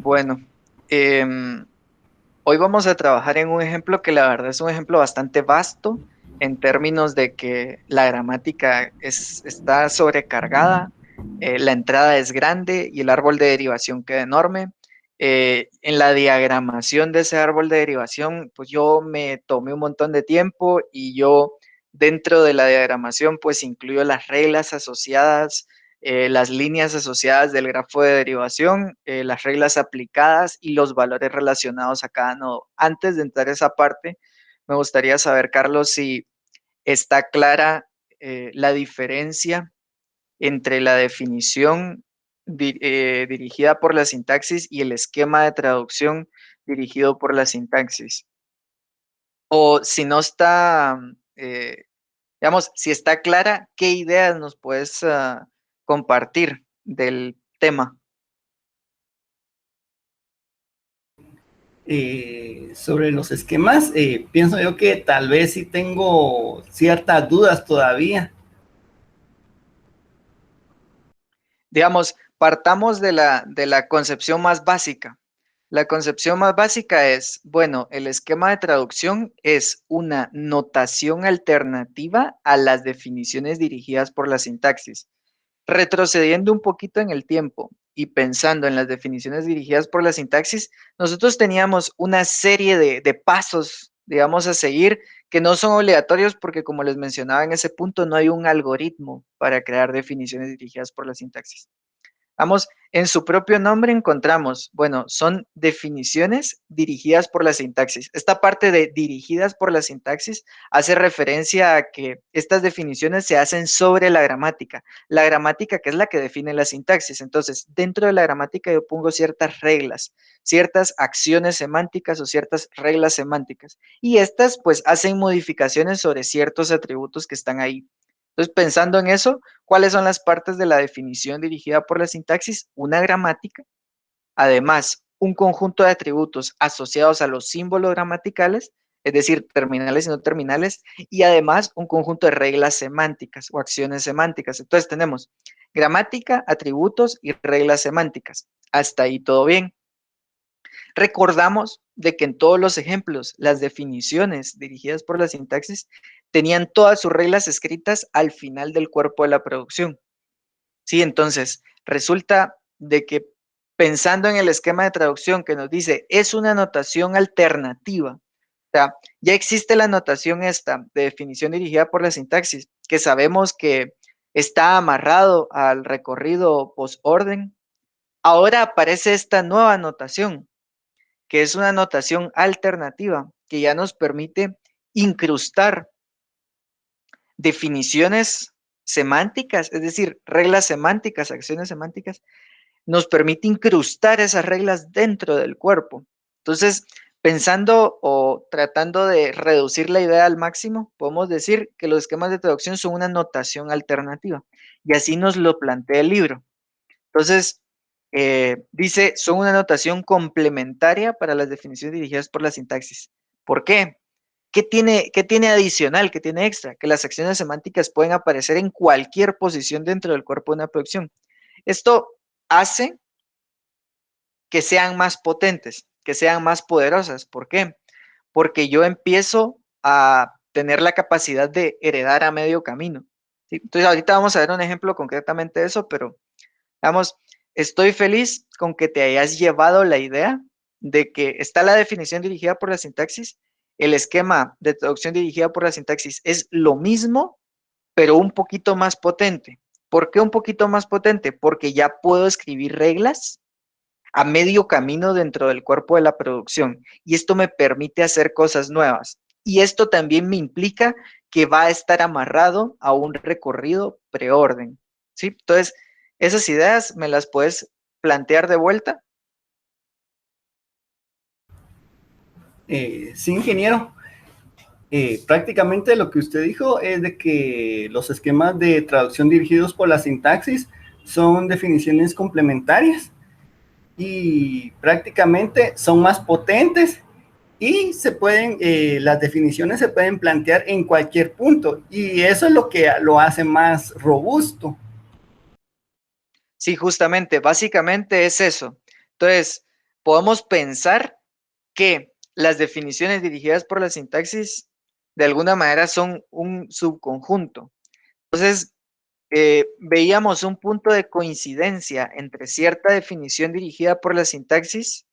Bueno, em, hoy vamos a trabajar en un ejemplo que la verdad es un ejemplo bastante vasto en términos de que la gramática está sobrecargada, la entrada es grande y el árbol de derivación queda enorme. En la diagramación de ese árbol de derivación, pues yo me tomé un montón de tiempo y yo dentro de la diagramación pues incluyo las reglas asociadas, las líneas asociadas del grafo de derivación, las reglas aplicadas y los valores relacionados a cada nodo. Antes de entrar a esa parte, me gustaría saber, Carlos, si está clara la diferencia entre la definición dirigida por la sintaxis y el esquema de traducción dirigido por la sintaxis. O si no está, digamos, si está clara, ¿qué ideas nos puedes compartir del tema? Sobre los esquemas, pienso yo que tal vez sí tengo ciertas dudas todavía. Digamos, partamos de la concepción más básica. La concepción más básica es, bueno, el esquema de traducción es una notación alternativa a las definiciones dirigidas por la sintaxis. Retrocediendo un poquito en el tiempo y pensando en las definiciones dirigidas por la sintaxis, nosotros teníamos una serie de pasos, digamos, a seguir que no son obligatorios porque, como les mencionaba en ese punto, no hay un algoritmo para crear definiciones dirigidas por la sintaxis. Vamos, en su propio nombre encontramos, bueno, son definiciones dirigidas por la sintaxis. Esta parte de dirigidas por la sintaxis hace referencia a que estas definiciones se hacen sobre la gramática que es la que define la sintaxis. Entonces, dentro de la gramática yo pongo ciertas reglas, ciertas acciones semánticas o ciertas reglas semánticas. Y estas pues hacen modificaciones sobre ciertos atributos que están ahí. Entonces, pensando en eso, ¿cuáles son las partes de la definición dirigida por la sintaxis? Una gramática, además, un conjunto de atributos asociados a los símbolos gramaticales, es decir, terminales y no terminales, y además un conjunto de reglas semánticas o acciones semánticas. Entonces tenemos gramática, atributos y reglas semánticas. Hasta ahí todo bien. Recordamos de que en todos los ejemplos, las definiciones dirigidas por la sintaxis tenían todas sus reglas escritas al final del cuerpo de la producción. Sí, entonces resulta de que pensando en el esquema de traducción que nos dice es una notación alternativa, o sea, ya existe la notación esta de definición dirigida por la sintaxis, que sabemos que está amarrado al recorrido postorden. Ahora aparece esta nueva notación, que es una notación alternativa, que ya nos permite incrustar definiciones semánticas, es decir, reglas semánticas, acciones semánticas, nos permite incrustar esas reglas dentro del cuerpo. Entonces, pensando o tratando de reducir la idea al máximo, podemos decir que los esquemas de traducción son una notación alternativa. Y así nos lo plantea el libro. Entonces, dice, son una notación complementaria para las definiciones dirigidas por la sintaxis. ¿Por qué? Qué tiene adicional? ¿Qué tiene extra? Que las acciones semánticas pueden aparecer en cualquier posición dentro del cuerpo de una producción. Esto hace que sean más potentes, que sean más poderosas. ¿Por qué? Porque yo empiezo a tener la capacidad de heredar a medio camino. ¿Sí? Entonces, ahorita vamos a ver un ejemplo concretamente de eso, pero vamos, estoy feliz con que te hayas llevado la idea de que está la definición dirigida por la sintaxis, el esquema de traducción dirigida por la sintaxis es lo mismo, pero un poquito más potente. ¿Por qué un poquito más potente? Porque ya puedo escribir reglas a medio camino dentro del cuerpo de la producción y esto me permite hacer cosas nuevas. Y esto también me implica que va a estar amarrado a un recorrido preorden, ¿sí? Entonces, esas ideas me las puedes plantear de vuelta. Sí, ingeniero. Prácticamente lo que usted dijo es de que los esquemas de traducción dirigidos por la sintaxis son definiciones complementarias y prácticamente son más potentes y las definiciones se pueden plantear en cualquier punto y eso es lo que lo hace más robusto. Sí, justamente, básicamente es eso. Entonces, podemos pensar que las definiciones dirigidas por la sintaxis de alguna manera son un subconjunto. Entonces, veíamos un punto de coincidencia entre cierta definición dirigida por la sintaxis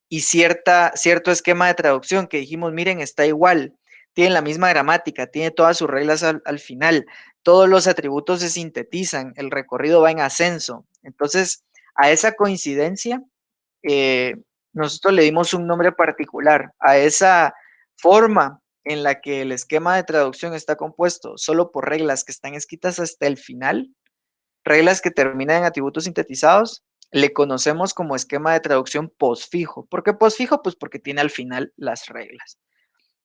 y cierto esquema de traducción que dijimos, miren, está igual, tiene la misma gramática, tiene todas sus reglas al final, todos los atributos se sintetizan, el recorrido va en ascenso. Entonces, a esa coincidencia, eh, nosotros le dimos un nombre particular a esa forma en la que el esquema de traducción está compuesto solo por reglas que están escritas hasta el final, reglas que terminan en atributos sintetizados, le conocemos como esquema de traducción postfijo. ¿Por qué postfijo? Pues porque tiene al final las reglas.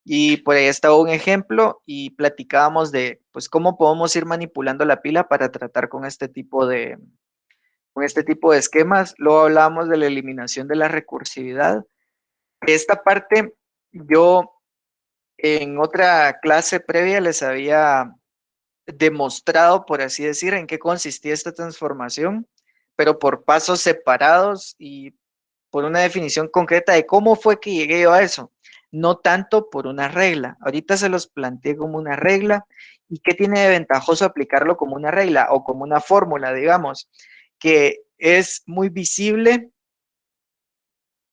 Y por ahí estaba un ejemplo y platicábamos de pues cómo podemos ir manipulando la pila para tratar con este tipo de esquemas. Luego hablábamos de la eliminación de la recursividad. Esta parte yo en otra clase previa les había demostrado, por así decir, en qué consistía esta transformación, pero por pasos separados y por una definición concreta de cómo fue que llegué yo a eso, no tanto por una regla. Ahorita se los planteé como una regla y qué tiene de ventajoso aplicarlo como una regla o como una fórmula, digamos, que es muy visible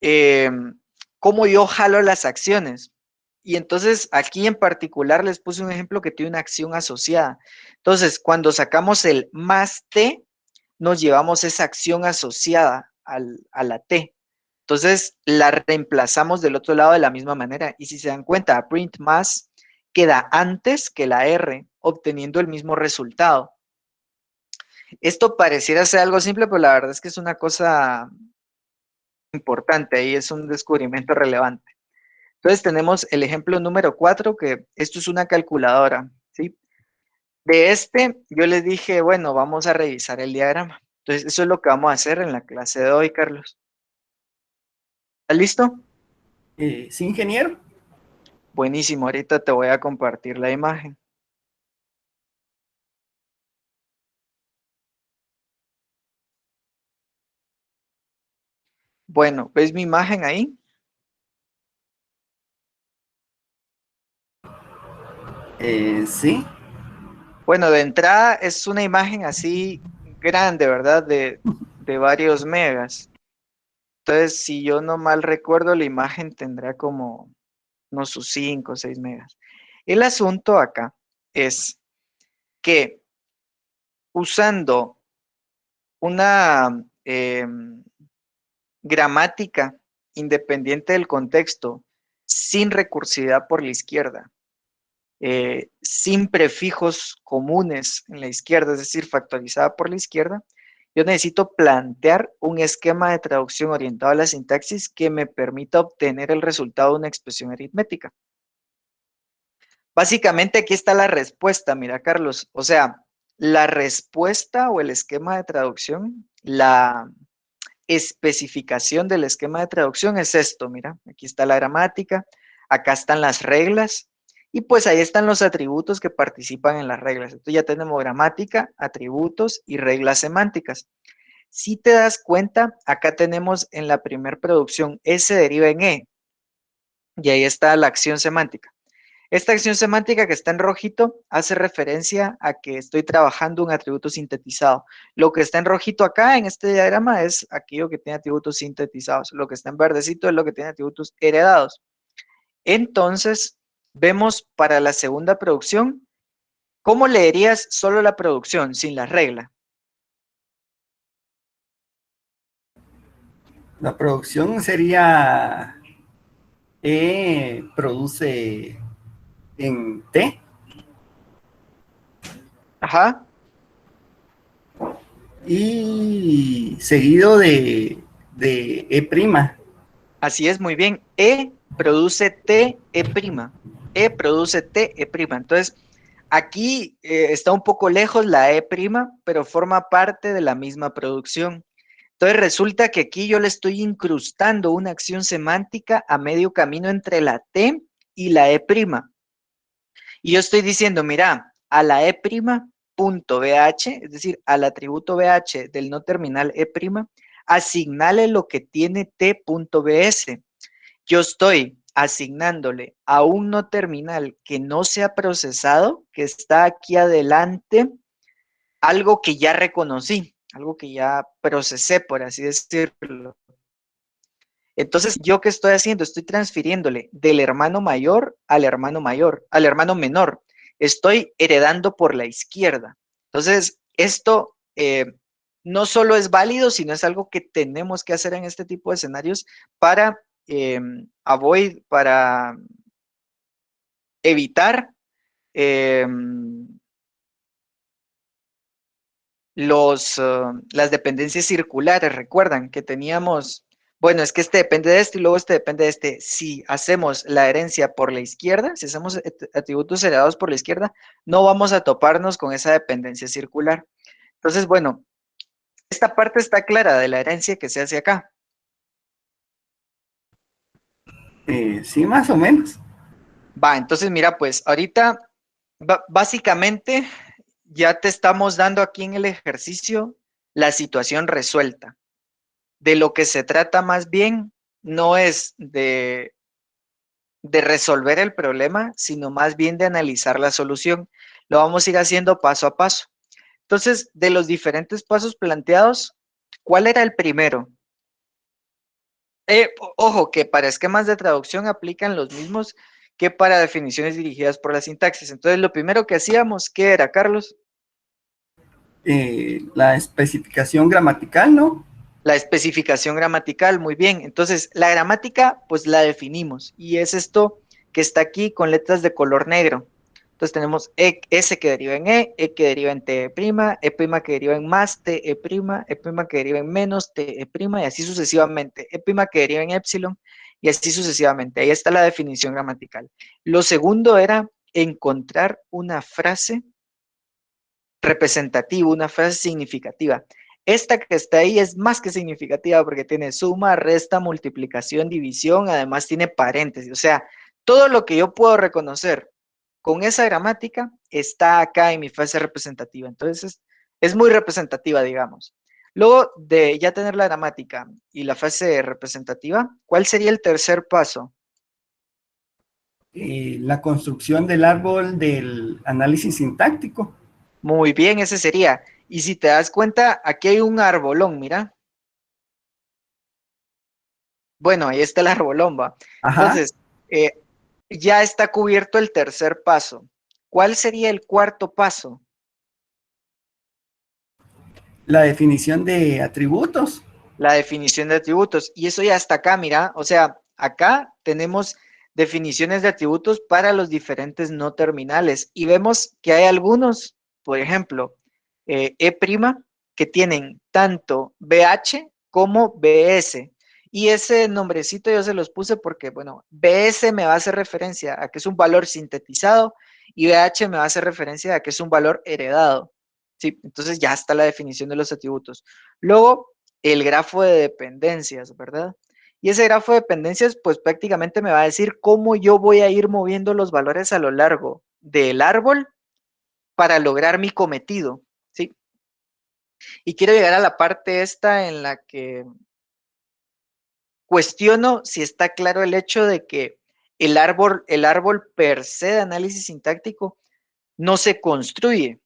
eh, cómo yo jalo las acciones. Y entonces aquí en particular les puse un ejemplo que tiene una acción asociada. Entonces, cuando sacamos el más t, nos llevamos esa acción asociada a la t. Entonces, la reemplazamos del otro lado de la misma manera. Y si se dan cuenta, print más queda antes que la r, obteniendo el mismo resultado. Esto pareciera ser algo simple, pero la verdad es que es una cosa importante y es un descubrimiento relevante. Entonces tenemos el ejemplo número 4, que esto es una calculadora, ¿sí? De este, yo les dije, bueno, vamos a revisar el diagrama. Entonces, eso es lo que vamos a hacer en la clase de hoy, Carlos. ¿Estás listo? Sí, ingeniero. Buenísimo, ahorita te voy a compartir la imagen. Bueno, ¿ves mi imagen ahí? Sí. Bueno, de entrada es una imagen así grande, ¿verdad? De varios megas. Entonces, si yo no mal recuerdo, la imagen tendrá como unos sus 5 o 6 megas. El asunto acá es que usando una gramática independiente del contexto, sin recursividad por la izquierda, sin prefijos comunes en la izquierda, es decir, factorizada por la izquierda, yo necesito plantear un esquema de traducción orientado a la sintaxis que me permita obtener el resultado de una expresión aritmética. Básicamente aquí está la respuesta, mira, Carlos. O sea, la respuesta o el esquema de traducción, la especificación del esquema de traducción es esto, mira, aquí está la gramática, acá están las reglas y pues ahí están los atributos que participan en las reglas. Entonces ya tenemos gramática, atributos y reglas semánticas. Si te das cuenta, acá tenemos en la primera producción S deriva en E y ahí está la acción semántica. Esta acción semántica que está en rojito hace referencia a que estoy trabajando un atributo sintetizado. Lo que está en rojito acá en este diagrama es aquello que tiene atributos sintetizados. Lo que está en verdecito es lo que tiene atributos heredados. Entonces, vemos para la segunda producción, ¿cómo leerías solo la producción sin la regla? La producción sería produce en T Ajá, y seguido de E'. así es, muy bien. E produce T, E'. E produce T, E'. Entonces, aquí está un poco lejos la E', pero forma parte de la misma producción. Entonces resulta que aquí yo le estoy incrustando una acción semántica a medio camino entre la T y la E'. Y yo estoy diciendo, mira, a la E'.bh, es decir, al atributo BH del no terminal E', asignale lo que tiene t.bs. Yo estoy asignándole a un no terminal que no se ha procesado, que está aquí adelante, algo que ya reconocí, algo que ya procesé, por así decirlo. Entonces, ¿yo qué estoy haciendo? Estoy transfiriéndole del hermano mayor, al hermano menor. Estoy heredando por la izquierda. Entonces, esto no solo es válido, sino es algo que tenemos que hacer en este tipo de escenarios para para evitar eh, las dependencias circulares. Recuerdan que teníamos, bueno, es que este depende de este y luego este depende de este. Si hacemos la herencia por la izquierda, si hacemos atributos heredados por la izquierda, no vamos a toparnos con esa dependencia circular. Entonces, bueno, esta parte está clara de la herencia que se hace acá. Sí, más o menos. Va, entonces mira, pues ahorita básicamente ya te estamos dando aquí en el ejercicio la situación resuelta. De lo que se trata más bien no es de resolver el problema, sino más bien de analizar la solución. Lo vamos a ir haciendo paso a paso. Entonces, de los diferentes pasos planteados, ¿cuál era el primero? Ojo, que para esquemas de traducción aplican los mismos que para definiciones dirigidas por la sintaxis. Entonces, lo primero que hacíamos, ¿qué era, Carlos? La especificación gramatical, ¿no? La especificación gramatical, muy bien. Entonces, la gramática, pues la definimos. Y es esto que está aquí con letras de color negro. Entonces tenemos S que deriva en E que deriva en T', E' que deriva en más, T', E' que deriva en menos, T', y así sucesivamente. E' que deriva en epsilon, y así sucesivamente. Ahí está la definición gramatical. Lo segundo era encontrar una frase representativa, una frase significativa. Esta que está ahí es más que significativa porque tiene suma, resta, multiplicación, división, además tiene paréntesis. O sea, todo lo que yo puedo reconocer con esa gramática está acá en mi frase representativa. Entonces, es muy representativa, digamos. Luego de ya tener la gramática y la frase representativa, ¿cuál sería el tercer paso? La construcción del árbol del análisis sintáctico. Muy bien, ese sería. Y si te das cuenta, aquí hay un arbolón, mira. Bueno, ahí está el arbolón, va. Ajá. Entonces, ya está cubierto el tercer paso. ¿Cuál sería el cuarto paso? La definición de atributos. La definición de atributos. Y eso ya está acá, mira. O sea, acá tenemos definiciones de atributos para los diferentes no terminales. Y vemos que hay algunos, por ejemplo, E', que tienen tanto BH como BS. Y ese nombrecito yo se los puse porque, bueno, BS me va a hacer referencia a que es un valor sintetizado y BH me va a hacer referencia a que es un valor heredado. Sí, entonces ya está la definición de los atributos. Luego, el grafo de dependencias, ¿verdad? Y ese grafo de dependencias, pues prácticamente me va a decir cómo yo voy a ir moviendo los valores a lo largo del árbol para lograr mi cometido, ¿sí? Y quiero llegar a la parte esta en la que cuestiono si está claro el hecho de que el árbol per se de análisis sintáctico no se construye,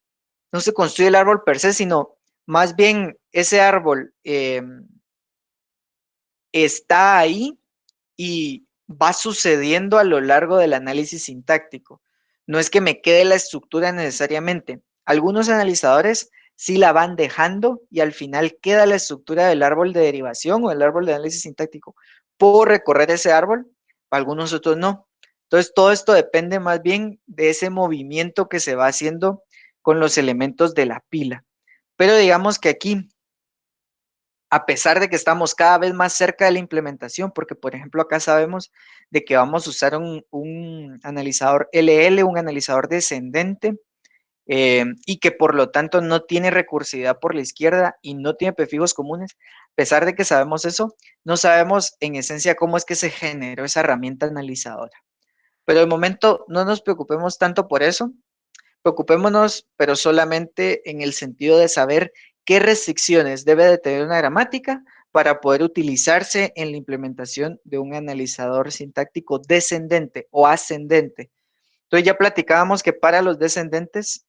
no se construye el árbol per se, sino más bien ese árbol está ahí y va sucediendo a lo largo del análisis sintáctico. No es que me quede la estructura necesariamente. Algunos analizadores sí la van dejando y al final queda la estructura del árbol de derivación o el árbol de análisis sintáctico. Puedo recorrer ese árbol, algunos otros no. Entonces, todo esto depende más bien de ese movimiento que se va haciendo con los elementos de la pila. Pero digamos que aquí a pesar de que estamos cada vez más cerca de la implementación, porque por ejemplo acá sabemos de que vamos a usar un analizador LL, un analizador descendente, y que por lo tanto no tiene recursividad por la izquierda y no tiene prefijos comunes. A pesar de que sabemos eso, no sabemos en esencia cómo es que se generó esa herramienta analizadora. Pero de momento no nos preocupemos tanto por eso, preocupémonos, pero solamente en el sentido de saber qué restricciones debe de tener una gramática para poder utilizarse en la implementación de un analizador sintáctico descendente o ascendente. Entonces ya platicábamos que para los descendentes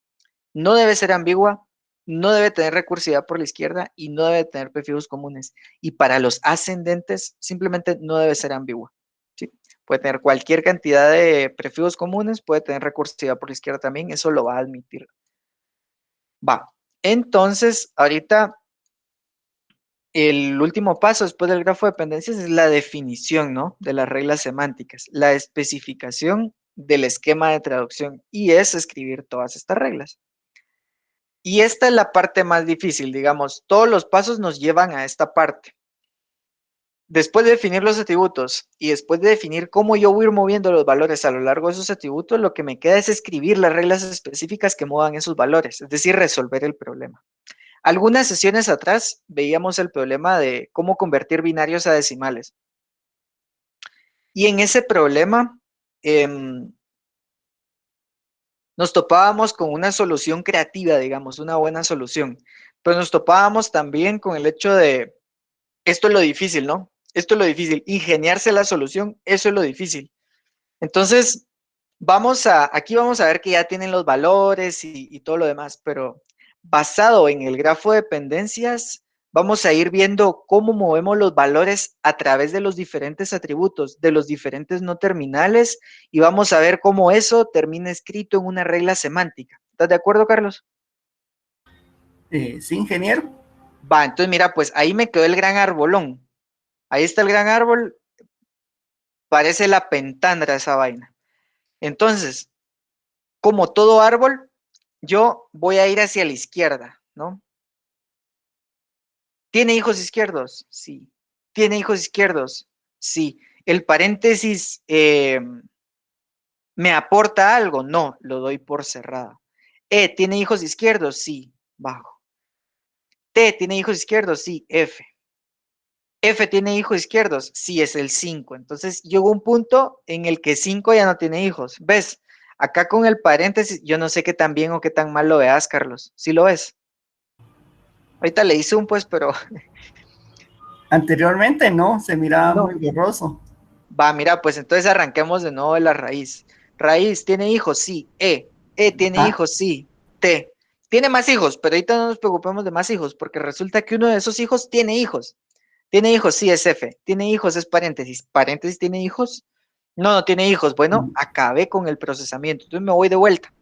no debe ser ambigua, no debe tener recursividad por la izquierda y no debe tener prefijos comunes. Y para los ascendentes simplemente no debe ser ambigua. ¿Sí? Puede tener cualquier cantidad de prefijos comunes, puede tener recursividad por la izquierda también, eso lo va a admitir. Va. Entonces, ahorita el último paso después del grafo de dependencias es la definición, ¿no? De las reglas semánticas, la especificación del esquema de traducción y es escribir todas estas reglas. Y esta es la parte más difícil, digamos, todos los pasos nos llevan a esta parte. Después de definir los atributos y después de definir cómo yo voy a ir moviendo los valores a lo largo de esos atributos, lo que me queda es escribir las reglas específicas que muevan esos valores, es decir, resolver el problema. Algunas sesiones atrás veíamos el problema de cómo convertir binarios a decimales. Y en ese problema nos topábamos con una solución creativa, digamos, una buena solución. Pero nos topábamos también con el hecho de, esto es lo difícil, ¿no? Esto es lo difícil. Ingeniarse la solución, eso es lo difícil. Entonces, aquí vamos a ver que ya tienen los valores y todo lo demás, pero basado en el grafo de dependencias, vamos a ir viendo cómo movemos los valores a través de los diferentes atributos, de los diferentes no terminales, y vamos a ver cómo eso termina escrito en una regla semántica. ¿Estás de acuerdo, Carlos? Sí, ingeniero. Va, entonces mira, pues ahí me quedó el gran arbolón. Ahí está el gran árbol, parece la pentandra esa vaina. Entonces, como todo árbol, yo voy a ir hacia la izquierda, ¿no? ¿Tiene hijos izquierdos? Sí. ¿Tiene hijos izquierdos? Sí. ¿El paréntesis me aporta algo? No, lo doy por cerrado. ¿Tiene hijos izquierdos? Sí, bajo. T, ¿tiene hijos izquierdos? Sí, F. F tiene hijos izquierdos, sí es el 5. Entonces llegó un punto en el que 5 ya no tiene hijos. ¿Ves? Acá con el paréntesis, yo no sé qué tan bien o qué tan mal lo veas, Carlos. ¿Sí lo ves? Ahorita le hice un pues, pero Anteriormente no, se miraba no. muy borroso. Va, mira, pues entonces arranquemos de nuevo de la raíz. Raíz, ¿tiene hijos? Sí. ¿Tiene Ah, hijos? Sí. T. Tiene más hijos, pero ahorita no nos preocupemos de más hijos, porque resulta que uno de esos hijos tiene hijos. ¿Tiene hijos? Sí, es F. ¿Tiene hijos? Es paréntesis. ¿Paréntesis tiene hijos? No, no tiene hijos. Bueno, acabé con el procesamiento. Entonces me voy de vuelta.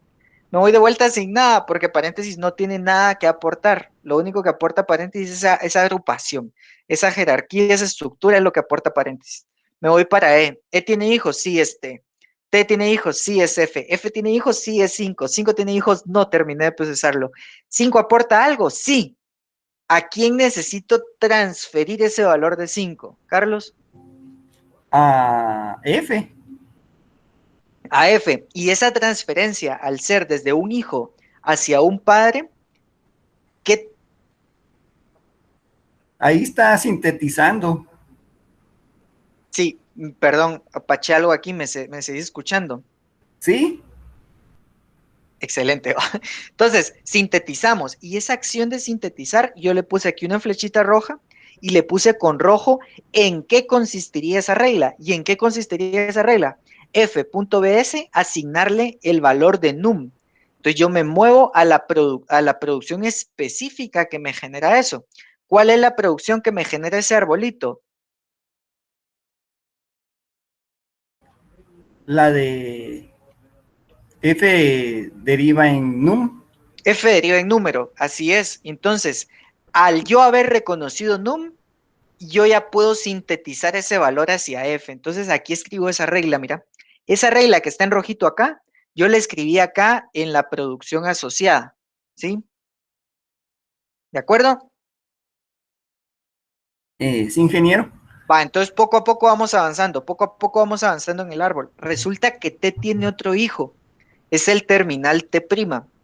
Me voy de vuelta sin nada, porque paréntesis no tiene nada que aportar. Lo único que aporta paréntesis es esa agrupación, esa jerarquía, esa estructura es lo que aporta paréntesis. Me voy para E. E tiene hijos, sí es T. T tiene hijos, sí es F. F tiene hijos, sí es 5. 5 tiene hijos, no terminé de procesarlo. 5 aporta algo, sí. ¿A quién necesito transferir ese valor de 5? Carlos. a F. A F. Y esa transferencia, al ser desde un hijo hacia un padre, ¿qué? Ahí está sintetizando. Sí, perdón, apaché algo aquí, me seguí escuchando. ¿Sí? Excelente. Entonces, sintetizamos y esa acción de sintetizar, yo le puse aquí una flechita roja y le puse con rojo en qué consistiría esa regla. ¿Y en qué consistiría esa regla? F.bs, asignarle el valor de num. Entonces yo me muevo a la producción específica que me genera eso. ¿Cuál es la producción que me genera ese arbolito? La de F deriva en num. F deriva en número, así es. Entonces, al yo haber reconocido num, yo ya puedo sintetizar ese valor hacia F. Entonces, aquí escribo esa regla, mira. Esa regla que está en rojito acá, yo la escribí acá en la producción asociada, ¿sí? ¿De acuerdo? Sí, ingeniero. Va, entonces poco a poco vamos avanzando, poco a poco vamos avanzando en el árbol. Resulta que T tiene otro hijo, es el terminal T'.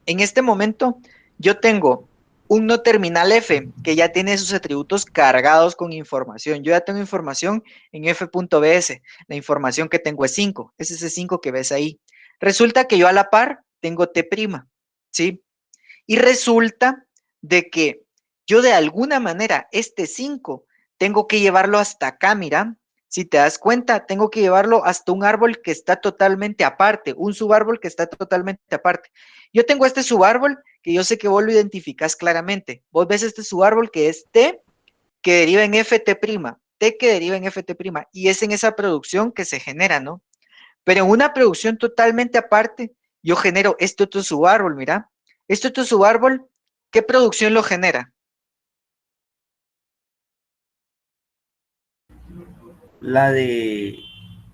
En este momento, yo tengo un no terminal F que ya tiene sus atributos cargados con información. Yo ya tengo información en F.bs. La información que tengo es 5. Es ese 5 que ves ahí. Resulta que yo a la par tengo T', ¿sí? Y resulta de que yo de alguna manera este 5 tengo que llevarlo hasta acá, mira. Si te das cuenta, tengo que llevarlo hasta un árbol que está totalmente aparte, un subárbol que está totalmente aparte. Yo tengo este subárbol que yo sé que vos lo identificás claramente. Vos ves este subárbol que es T, que deriva en ft', T que deriva en ft', y es en esa producción que se genera, ¿no? Pero en una producción totalmente aparte, yo genero este otro subárbol, mira. Este otro subárbol, ¿qué producción lo genera? La de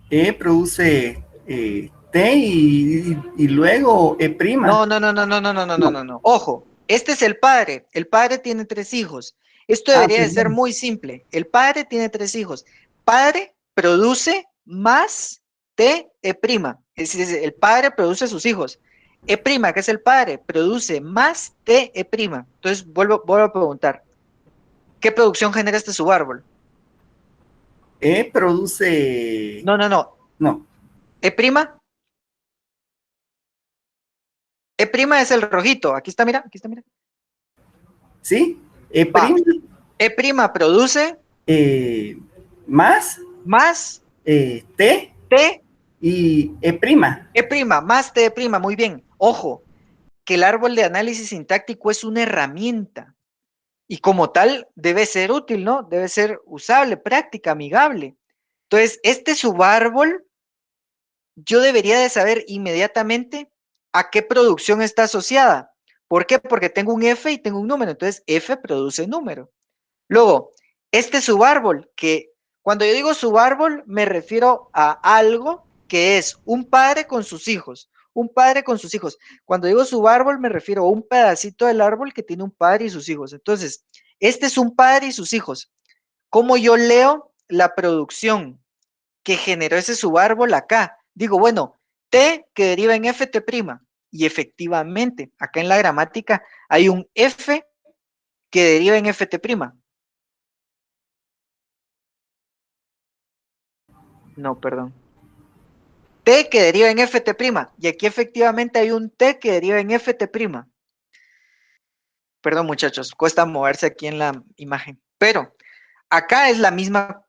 E produce T y luego E prima. No, no, no, no, no, no, no, no, no, No. no, no. Ojo, este es el padre. El padre tiene 3 hijos. Esto Ah, debería de ser perdón. muy simple. El padre tiene 3 hijos. Padre produce más T E prima. Es decir, el padre produce a sus hijos. E prima, que es el padre, produce más T E prima. Entonces, vuelvo a preguntar. ¿Qué producción genera este subárbol? E produce. No, no, no. No. E prima. E prima es el rojito. Aquí está, mira, aquí está, mira. ¿Sí? E Va. prima E prima produce más más T T y E prima. E prima, más T prima, muy bien. Ojo, que el árbol de análisis sintáctico es una herramienta y como tal debe ser útil, ¿no? Debe ser usable, práctica, amigable. Entonces, este subárbol, yo debería de saber inmediatamente a qué producción está asociada. ¿Por qué? Porque tengo un F y tengo un número, entonces F produce número. Luego, este subárbol, que cuando yo digo subárbol me refiero a algo que es un padre con sus hijos, un padre con sus hijos. Cuando digo subárbol me refiero a un pedacito del árbol que tiene un padre y sus hijos. Entonces, este es un padre y sus hijos. ¿Cómo yo leo la producción que generó ese subárbol acá? Digo, bueno, T que deriva en ft', y efectivamente, acá en la gramática hay un F que deriva en ft'. No, perdón. T que deriva en ft', y aquí efectivamente hay un T que deriva en ft'. Perdón, muchachos, cuesta moverse aquí en la imagen. Pero acá es la misma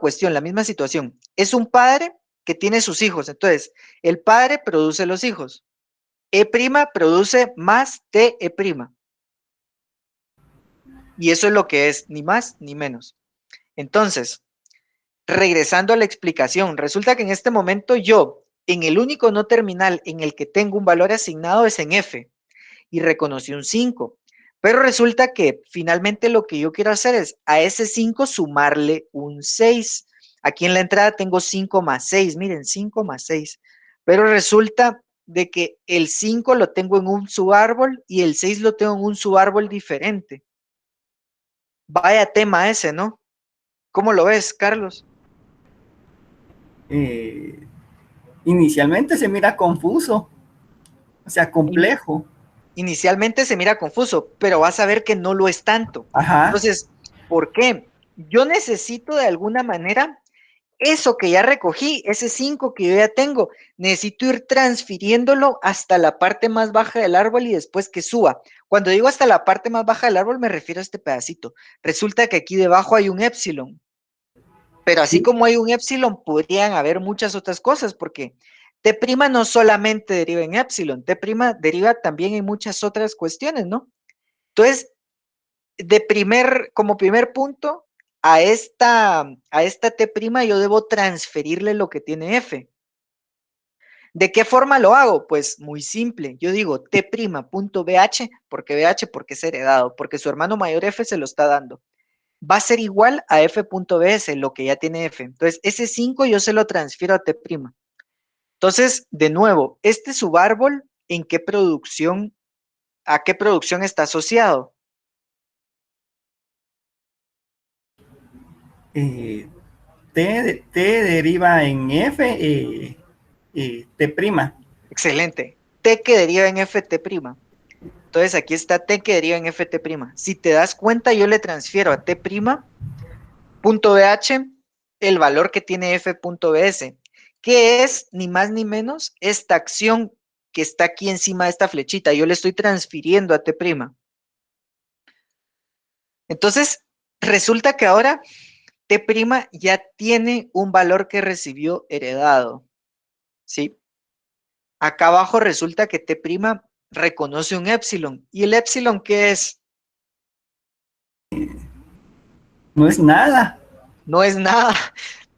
cuestión, la misma situación. Es un padre que tiene sus hijos. Entonces, el padre produce los hijos. E' produce más T E'. Y eso es lo que es, ni más ni menos. Entonces, regresando a la explicación, resulta que en este momento yo, en el único no terminal en el que tengo un valor asignado es en F, y reconocí un 5. Pero resulta que finalmente lo que yo quiero hacer es a ese 5 sumarle un 6. Aquí en la entrada tengo 5 más 6, miren, 5 más 6. Pero resulta de que el 5 lo tengo en un subárbol y el 6 lo tengo en un subárbol diferente. Vaya tema ese, ¿no? ¿Cómo lo ves, Carlos? Eh, Inicialmente se mira confuso, o sea, complejo. Inicialmente se mira confuso, pero vas a ver que no lo es tanto. Ajá. Entonces, ¿por qué? Yo necesito de alguna manera eso que ya recogí, ese 5 que yo ya tengo, necesito ir transfiriéndolo hasta la parte más baja del árbol y después que suba. Cuando digo hasta la parte más baja del árbol me refiero a este pedacito. Resulta que aquí debajo hay un épsilon, pero así Sí. como hay un épsilon, podrían haber muchas otras cosas, porque T' no solamente deriva en épsilon, T' deriva también en muchas otras cuestiones, ¿no? Entonces, como primer punto, a esta T' yo debo transferirle lo que tiene F. ¿De qué forma lo hago? Pues muy simple. Yo digo T'.bh, ¿por qué BH? Porque es heredado, porque su hermano mayor F se lo está dando. Va a ser igual a F.bs, lo que ya tiene F. Entonces, ese 5 yo se lo transfiero a T'. Entonces, de nuevo, este subárbol, ¿a qué producción está asociado? Eh, T deriva en F, T prima. Excelente. T que deriva en Ft'. Entonces, aquí está T que deriva en Ft'. Si te das cuenta, yo le transfiero a T'.bh el valor que tiene F.bs, que es ni más ni menos esta acción que está aquí encima de esta flechita. Yo le estoy transfiriendo a T'. Entonces, resulta que ahora T' ya tiene un valor que recibió heredado, ¿sí? Acá abajo resulta que T' reconoce un épsilon. ¿Y el épsilon qué es? No es nada. No es nada,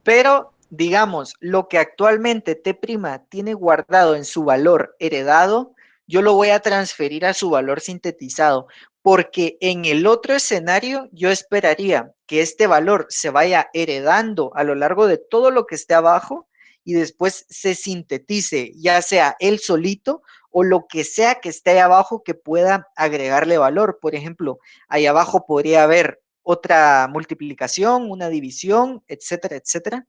pero digamos, lo que actualmente T' tiene guardado en su valor heredado, yo lo voy a transferir a su valor sintetizado, porque en el otro escenario yo esperaría que este valor se vaya heredando a lo largo de todo lo que esté abajo y después se sintetice, ya sea él solito o lo que sea que esté ahí abajo que pueda agregarle valor. Por ejemplo, ahí abajo podría haber otra multiplicación, una división, etcétera, etcétera.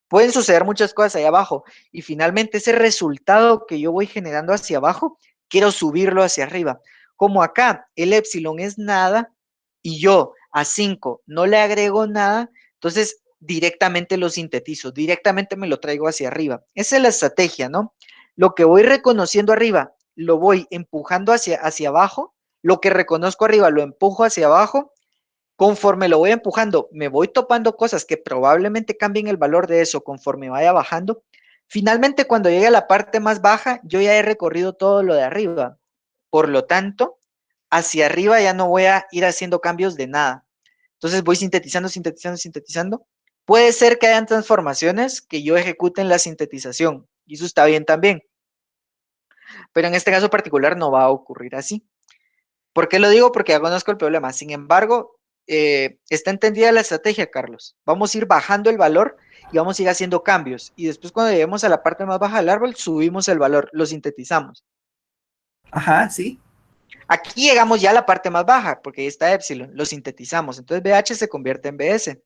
Pueden suceder muchas cosas ahí abajo y finalmente ese resultado que yo voy generando hacia abajo, quiero subirlo hacia arriba. Como acá el épsilon es nada y yo a 5 no le agrego nada, entonces directamente lo sintetizo, directamente me lo traigo hacia arriba. Esa es la estrategia, ¿no? Lo que voy reconociendo arriba, lo voy empujando hacia abajo, lo que reconozco arriba lo empujo hacia abajo. Conforme lo voy empujando, me voy topando cosas que probablemente cambien el valor de eso conforme vaya bajando. Finalmente, cuando llegue a la parte más baja, yo ya he recorrido todo lo de arriba. Por lo tanto, hacia arriba ya no voy a ir haciendo cambios de nada. Entonces voy sintetizando, sintetizando, sintetizando. Puede ser que hayan transformaciones que yo ejecute en la sintetización, y eso está bien también. Pero en este caso particular no va a ocurrir así. ¿Por qué lo digo? Porque ya conozco el problema. Sin embargo, está entendida la estrategia, Carlos. Vamos a ir bajando el valor y vamos a ir haciendo cambios. Y después cuando lleguemos a la parte más baja del árbol, subimos el valor, lo sintetizamos. Ajá, sí. Aquí llegamos ya a la parte más baja, porque ahí está epsilon, lo sintetizamos. Entonces BH se convierte en BS.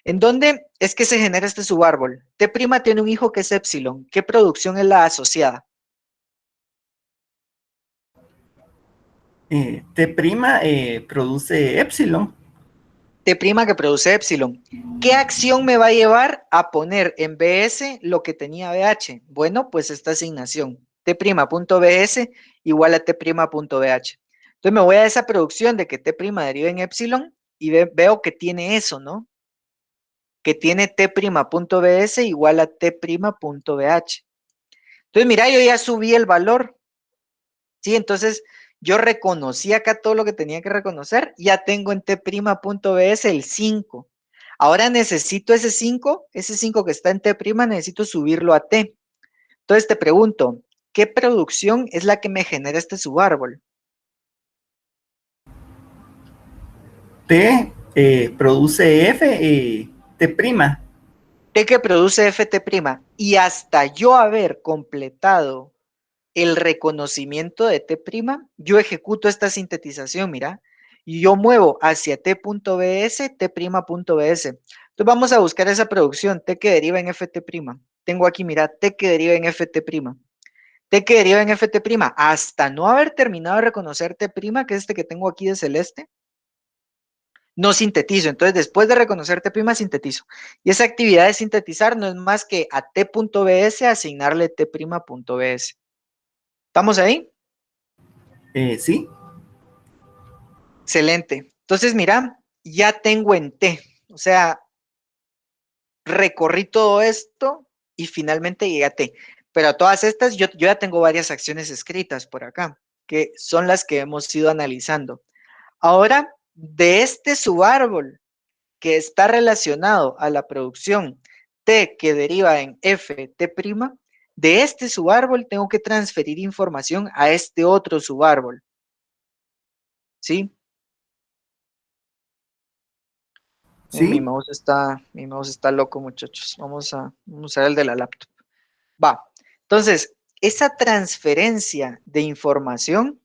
¿En dónde es que se genera este subárbol? T' tiene un hijo que es epsilon. ¿Qué producción es la asociada? T' produce épsilon. T' que produce epsilon. ¿Qué acción me va a llevar a poner en BS lo que tenía BH? Bueno, pues esta asignación. T'.bs igual a T'.bh. Entonces me voy a esa producción de que T' deriva en epsilon y veo que tiene eso, ¿no? Que tiene T'.bs igual a T'.bh. Entonces, mira, yo ya subí el valor. ¿Sí? Entonces, yo reconocí acá todo lo que tenía que reconocer. Ya tengo en T'.bs el 5. Ahora necesito ese 5 que está en T', necesito subirlo a T. Entonces te pregunto, ¿qué producción es la que me genera este subárbol? T produce F, T'. T que produce FT'. Y hasta yo haber completado el reconocimiento de T', yo ejecuto esta sintetización, mira, y yo muevo hacia T.bs, T'.bs. Entonces vamos a buscar esa producción, T que deriva en FT'. Tengo aquí, mira, T que deriva en FT'. T que deriva en FT', hasta no haber terminado de reconocer T', que es este que tengo aquí de celeste, no sintetizo. Entonces, después de reconocer T', sintetizo. Y esa actividad de sintetizar no es más que a T.bs asignarle T'.bs. ¿Estamos ahí? Sí. Excelente. Entonces, mira, ya tengo en T. O sea, recorrí todo esto y finalmente llegué a T. Pero a todas estas, yo ya tengo varias acciones escritas por acá, que son las que hemos ido analizando. Ahora, de este subárbol que está relacionado a la producción T que deriva en F, T', de este subárbol tengo que transferir información a este otro subárbol. ¿Sí? Mi Sí. mouse está loco, muchachos. Vamos a usar el de la laptop. Va. Entonces, esa transferencia de información,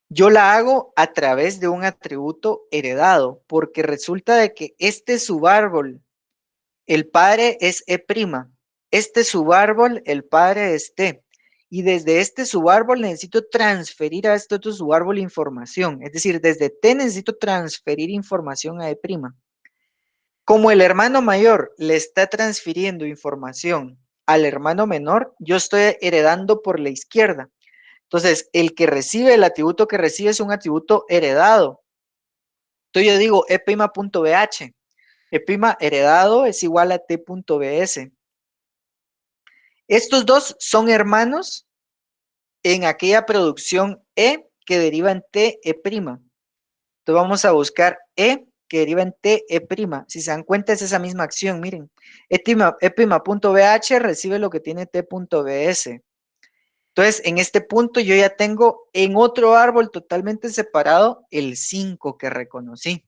yo la hago a través de un atributo heredado, porque resulta de que este subárbol, el padre es E', este subárbol, el padre es T, y desde este subárbol necesito transferir a este otro subárbol información, es decir, desde T necesito transferir información a E'. Como el hermano mayor le está transfiriendo información al hermano menor, yo estoy heredando por la izquierda. Entonces, el atributo que recibe es un atributo heredado. Entonces yo digo E'.bh. E' heredado es igual a T.bs. Estos dos son hermanos en aquella producción E que deriva en T, E'. Entonces vamos a buscar E que deriva en T, E'. Si se dan cuenta es esa misma acción, miren. E'.bh recibe lo que tiene T.bs. Entonces, en este punto yo ya tengo en otro árbol totalmente separado el 5 que reconocí.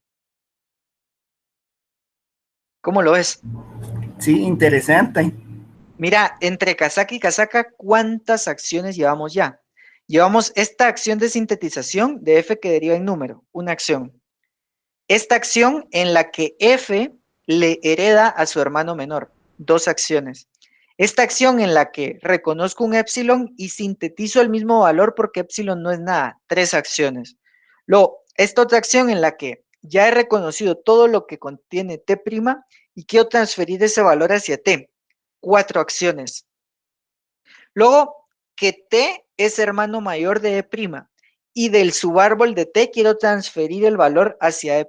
¿Cómo lo ves? Sí, interesante. Mira, entre casaca y casaca, ¿cuántas acciones llevamos ya? Llevamos esta acción de sintetización de F que deriva en número, una acción. Esta acción en la que F le hereda a su hermano menor, dos acciones. Esta acción en la que reconozco un épsilon y sintetizo el mismo valor porque épsilon no es nada, tres acciones. Luego, esta otra acción en la que ya he reconocido todo lo que contiene T' y quiero transferir ese valor hacia T, cuatro acciones. Luego, que T es hermano mayor de E' y del subárbol de T quiero transferir el valor hacia E'.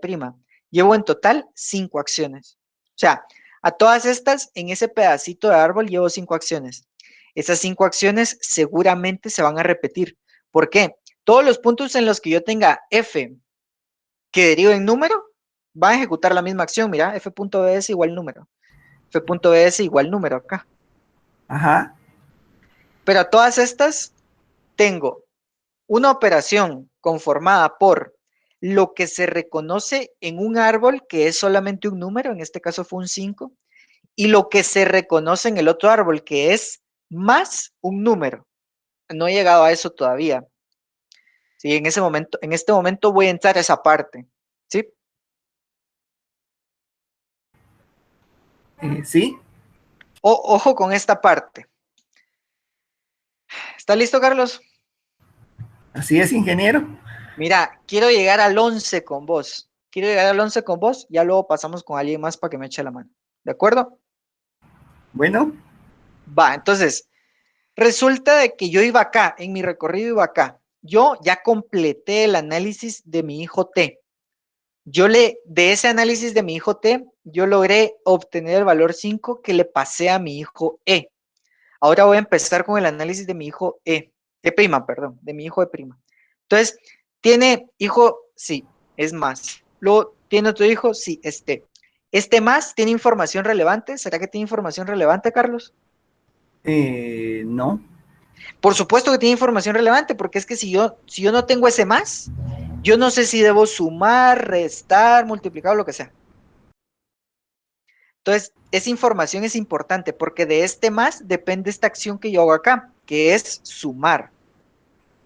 Llevo en total 5 acciones. O sea, a todas estas, en ese pedacito de árbol llevo 5 acciones. Esas 5 acciones seguramente se van a repetir. ¿Por qué? Todos los puntos en los que yo tenga F que derive en número, van a ejecutar la misma acción. Mira, F.bs igual número. F.bs igual número acá. Ajá. Pero a todas estas tengo una operación conformada por lo que se reconoce en un árbol, que es solamente un número, en este caso fue un 5, y lo que se reconoce en el otro árbol, que es más un número. No he llegado a eso todavía. Sí, en este momento voy a entrar a esa parte. ¿Sí? Sí, Ojo con esta parte. ¿Está listo, Carlos? así es, ingeniero. Mira, quiero llegar al 11 con vos. Quiero llegar al 11 con vos, ya luego pasamos con alguien más para que me eche la mano. ¿De acuerdo? Bueno, Va, entonces, resulta de que yo iba acá, en mi recorrido iba acá. Yo ya completé el análisis de mi hijo T. De ese análisis de mi hijo T, yo logré obtener el valor 5 que le pasé a mi hijo E. Ahora voy a empezar con el análisis de mi hijo perdón, de mi hijo E'. Entonces, ¿tiene hijo? Sí, es más. Luego, ¿tiene otro hijo? Sí, T. ¿Este más tiene información relevante? ¿Será que tiene información relevante, Carlos? no. Por supuesto que tiene información relevante, porque es que si yo no tengo ese más, yo no sé si debo sumar, restar, multiplicar o lo que sea. Entonces, esa información es importante porque de este más depende esta acción que yo hago acá, que es sumar.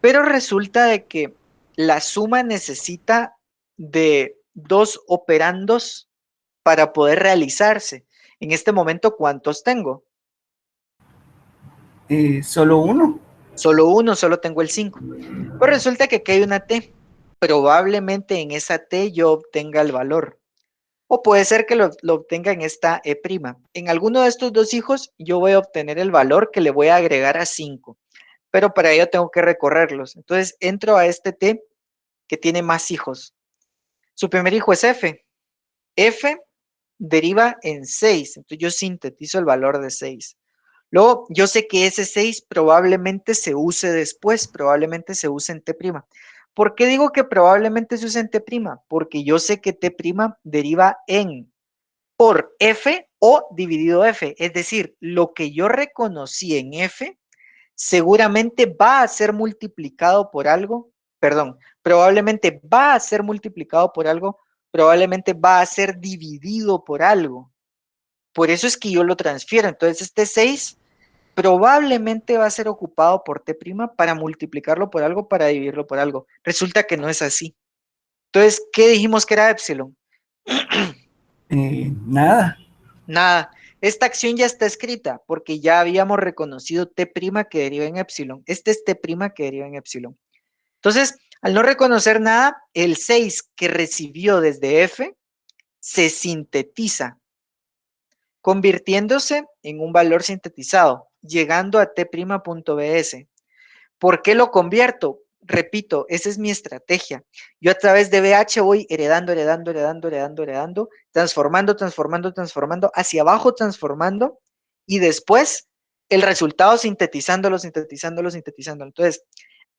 Pero resulta de que la suma necesita de dos operandos para poder realizarse. En este momento, ¿cuántos tengo? Solo uno. Solo uno, solo tengo el 5. Pues resulta que aquí hay una T. Probablemente en esa T yo obtenga el valor. O puede ser que lo obtenga en esta E'. En alguno de estos dos hijos yo voy a obtener el valor que le voy a agregar a 5. Pero para ello tengo que recorrerlos. Entonces entro a este T que tiene más hijos. Su primer hijo es F. F deriva en 6. Entonces yo sintetizo el valor de 6. Luego, yo sé que ese 6 probablemente se use después, probablemente se use en T'. ¿Por qué digo que probablemente se use en T'? Porque yo sé que T' deriva en por F o dividido F. Es decir, lo que yo reconocí en F seguramente va a ser multiplicado por algo, perdón, probablemente va a ser multiplicado por algo, probablemente va a ser dividido por algo. Por eso es que yo lo transfiero. Entonces, este 6 probablemente va a ser ocupado por T' para multiplicarlo por algo, para dividirlo por algo. Resulta que no es así. Entonces, ¿qué dijimos que era épsilon? Nada. Nada. Esta acción ya está escrita porque ya habíamos reconocido T' que deriva en épsilon. Este es T' que deriva en épsilon. Entonces, al no reconocer nada, el 6 que recibió desde F se sintetiza, convirtiéndose en un valor sintetizado, llegando a T'.bs. ¿Por qué lo convierto? Repito, esa es mi estrategia. Yo a través de BH voy heredando, transformando, hacia abajo transformando, y después el resultado sintetizándolo. Entonces,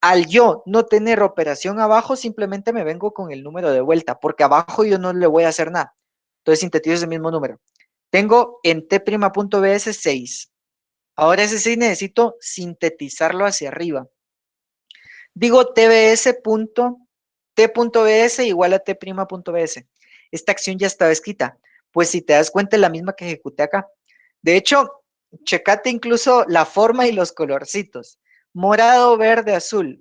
al yo no tener operación abajo, simplemente me vengo con el número de vuelta, porque abajo yo no le voy a hacer nada. Entonces sintetizo ese mismo número. Tengo en T'.bs 6. Ahora ese 6 necesito sintetizarlo hacia arriba. Digo T.bs igual a T'.bs. Esta acción ya estaba escrita. Pues si te das cuenta es la misma que ejecuté acá. De hecho, checate incluso la forma y los colorcitos. Morado, verde, azul,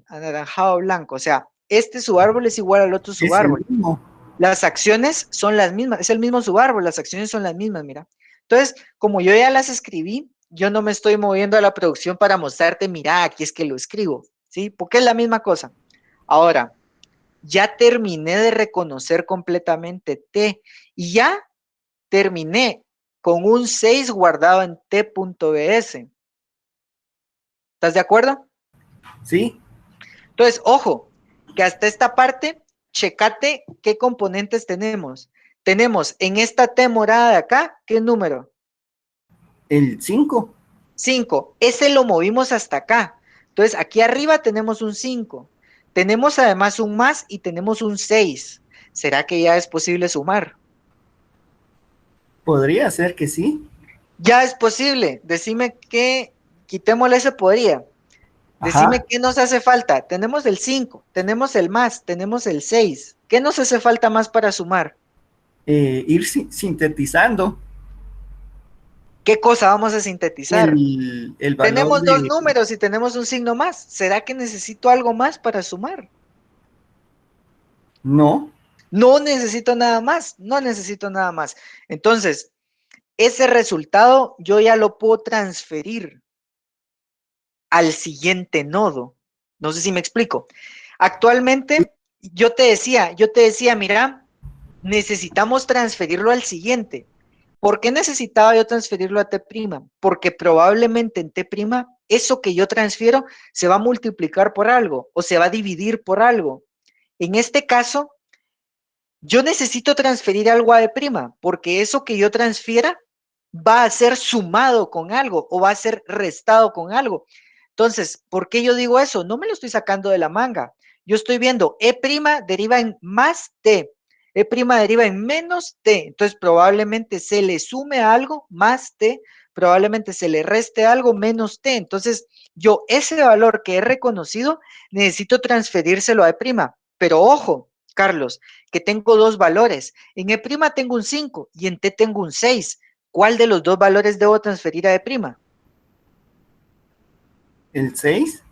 anaranjado, blanco. O sea, este subárbol es igual al otro Es el subárbol. mismo. Las acciones son las mismas, es el mismo subárbol, las acciones son las mismas, mira. Entonces, como yo ya las escribí, yo no me estoy moviendo a la producción para mostrarte, mira, aquí es que lo escribo, ¿sí? Porque es la misma cosa. Ahora, ya terminé de reconocer completamente T y ya terminé con un 6 guardado en T.bs. ¿Estás de acuerdo? Sí. Entonces, ojo, que hasta esta parte, checate qué componentes tenemos. Tenemos en esta T morada de acá, ¿qué número? El 5. 5. Ese lo movimos hasta acá. Entonces, aquí arriba tenemos un 5. Tenemos además un más y tenemos un 6. ¿Será que ya es posible sumar? Podría ser que sí. Ya es posible. Decime que quitémosle ese podría. Decime Ajá. qué nos hace falta. Tenemos el 5, tenemos el más, tenemos el 6. ¿Qué nos hace falta más para sumar? Ir sintetizando ¿Qué cosa vamos a sintetizar? el valor Tenemos dos de... números y tenemos un signo más. ¿Será que necesito algo más para sumar? No. No necesito nada más, no necesito nada más. Entonces, ese resultado yo ya lo puedo transferir al siguiente nodo. No sé si me explico. Actualmente, yo te decía, mira, necesitamos transferirlo al siguiente. ¿Por qué necesitaba yo transferirlo a T'? Porque probablemente en T', eso que yo transfiero se va a multiplicar por algo o se va a dividir por algo. En este caso, yo necesito transferir algo a E', porque eso que yo transfiera va a ser sumado con algo o va a ser restado con algo. Entonces, ¿por qué yo digo eso? No me lo estoy sacando de la manga. Yo estoy viendo E' deriva en más T, E' deriva en menos T. Entonces, probablemente se le sume algo más T, probablemente se le reste algo menos T. Entonces, yo ese valor que he reconocido necesito transferírselo a E'. Pero ojo, Carlos, que tengo dos valores. En E' tengo un 5 y en T tengo un 6. ¿Cuál de los dos valores debo transferir a E'? El 6.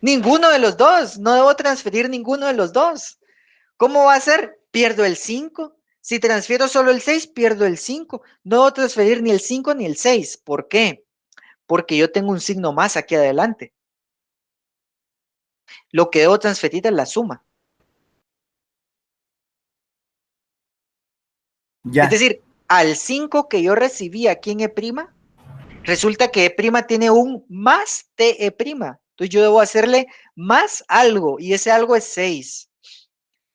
Ninguno de los dos. No debo transferir ninguno de los dos. ¿Cómo va a ser? Pierdo el 5. Si transfiero solo el 6, pierdo el 5. No debo transferir ni el 5 ni el 6. ¿Por qué? Porque yo tengo un signo más aquí adelante. Lo que debo transferir es la suma. Es Ya. decir, al 5 que yo recibí aquí en E', resulta que E' tiene un más TE'. Entonces yo debo hacerle más algo y ese algo es 6.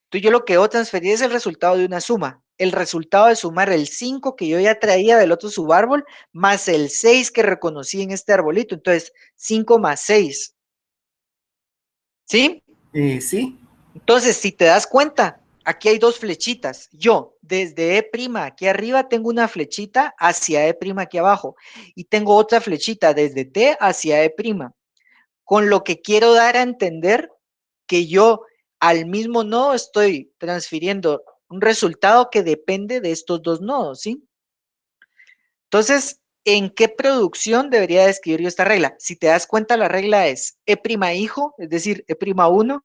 Entonces yo lo que debo transferir es el resultado de una suma. El resultado de sumar el 5 que yo ya traía del otro subárbol más el 6 que reconocí en este arbolito. Entonces 5 más 6. ¿Sí? Sí. Entonces si te das cuenta, aquí hay dos flechitas. Yo desde E' aquí arriba tengo una flechita hacia E' aquí abajo y tengo otra flechita desde T hacia E'. Con lo que quiero dar a entender que yo al mismo nodo estoy transfiriendo un resultado que depende de estos dos nodos, ¿sí? Entonces, ¿en qué producción debería describir yo esta regla? Si te das cuenta, la regla es E' hijo, es decir, E'1,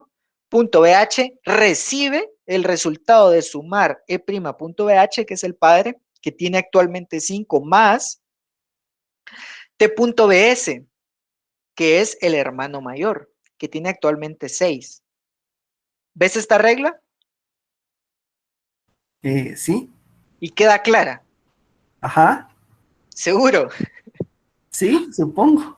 punto BH, recibe el resultado de sumar E'.BH, que es el padre, que tiene actualmente 5, más T.BS, que es el hermano mayor, que tiene actualmente 6. ¿Ves esta regla? Sí. Y queda clara. Ajá. Seguro. Sí, supongo.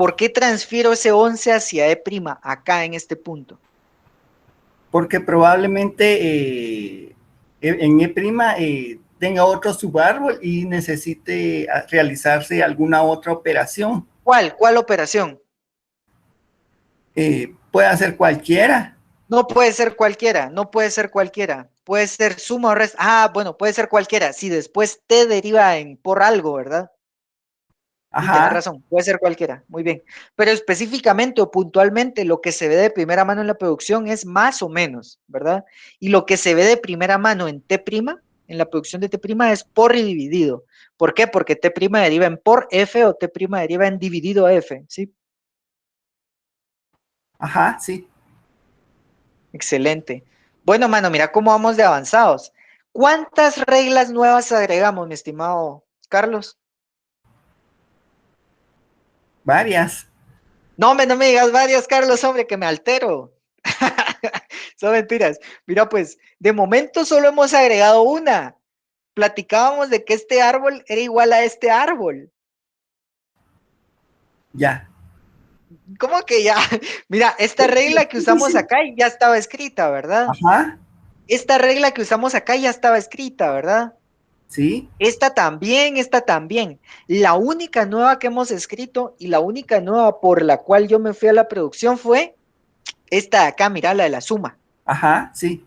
¿Por qué transfiero ese 11 hacia E', acá en este punto? Porque probablemente en E' tenga otro subárbol y necesite realizarse alguna otra operación. ¿Cuál? ¿Cuál operación? Puede hacer cualquiera. No puede ser cualquiera, no puede ser cualquiera. Puede ser suma o resta. Ah, bueno, puede ser cualquiera. Si después T deriva en por algo, ¿verdad? Y tenés Ajá, razón, puede ser cualquiera, muy bien. Pero específicamente o puntualmente lo que se ve de primera mano en la producción es más o menos, ¿verdad? Y lo que se ve de primera mano en T', en la producción de T', es por y dividido. ¿Por qué? Porque T' deriva en por F o T' deriva en dividido F, ¿sí? ajá, sí. Excelente. Bueno, mano, mira cómo vamos de avanzados. ¿Cuántas reglas nuevas agregamos, mi estimado Carlos? Varias. No, hombre, no me digas varias, Carlos, hombre, que me altero. Son mentiras. Mira, pues, de momento solo hemos agregado una. Platicábamos de que este árbol era igual a este árbol. Ya. ¿Cómo que ya? Mira, esta regla que usamos acá ya estaba escrita, ¿verdad? Ajá, Esta regla que usamos acá ya estaba escrita, ¿verdad? sí, Esta también, esta también. La única nueva que hemos escrito y la única nueva por la cual yo me fui a la producción fue esta de acá, mira, la de la suma. ajá, sí.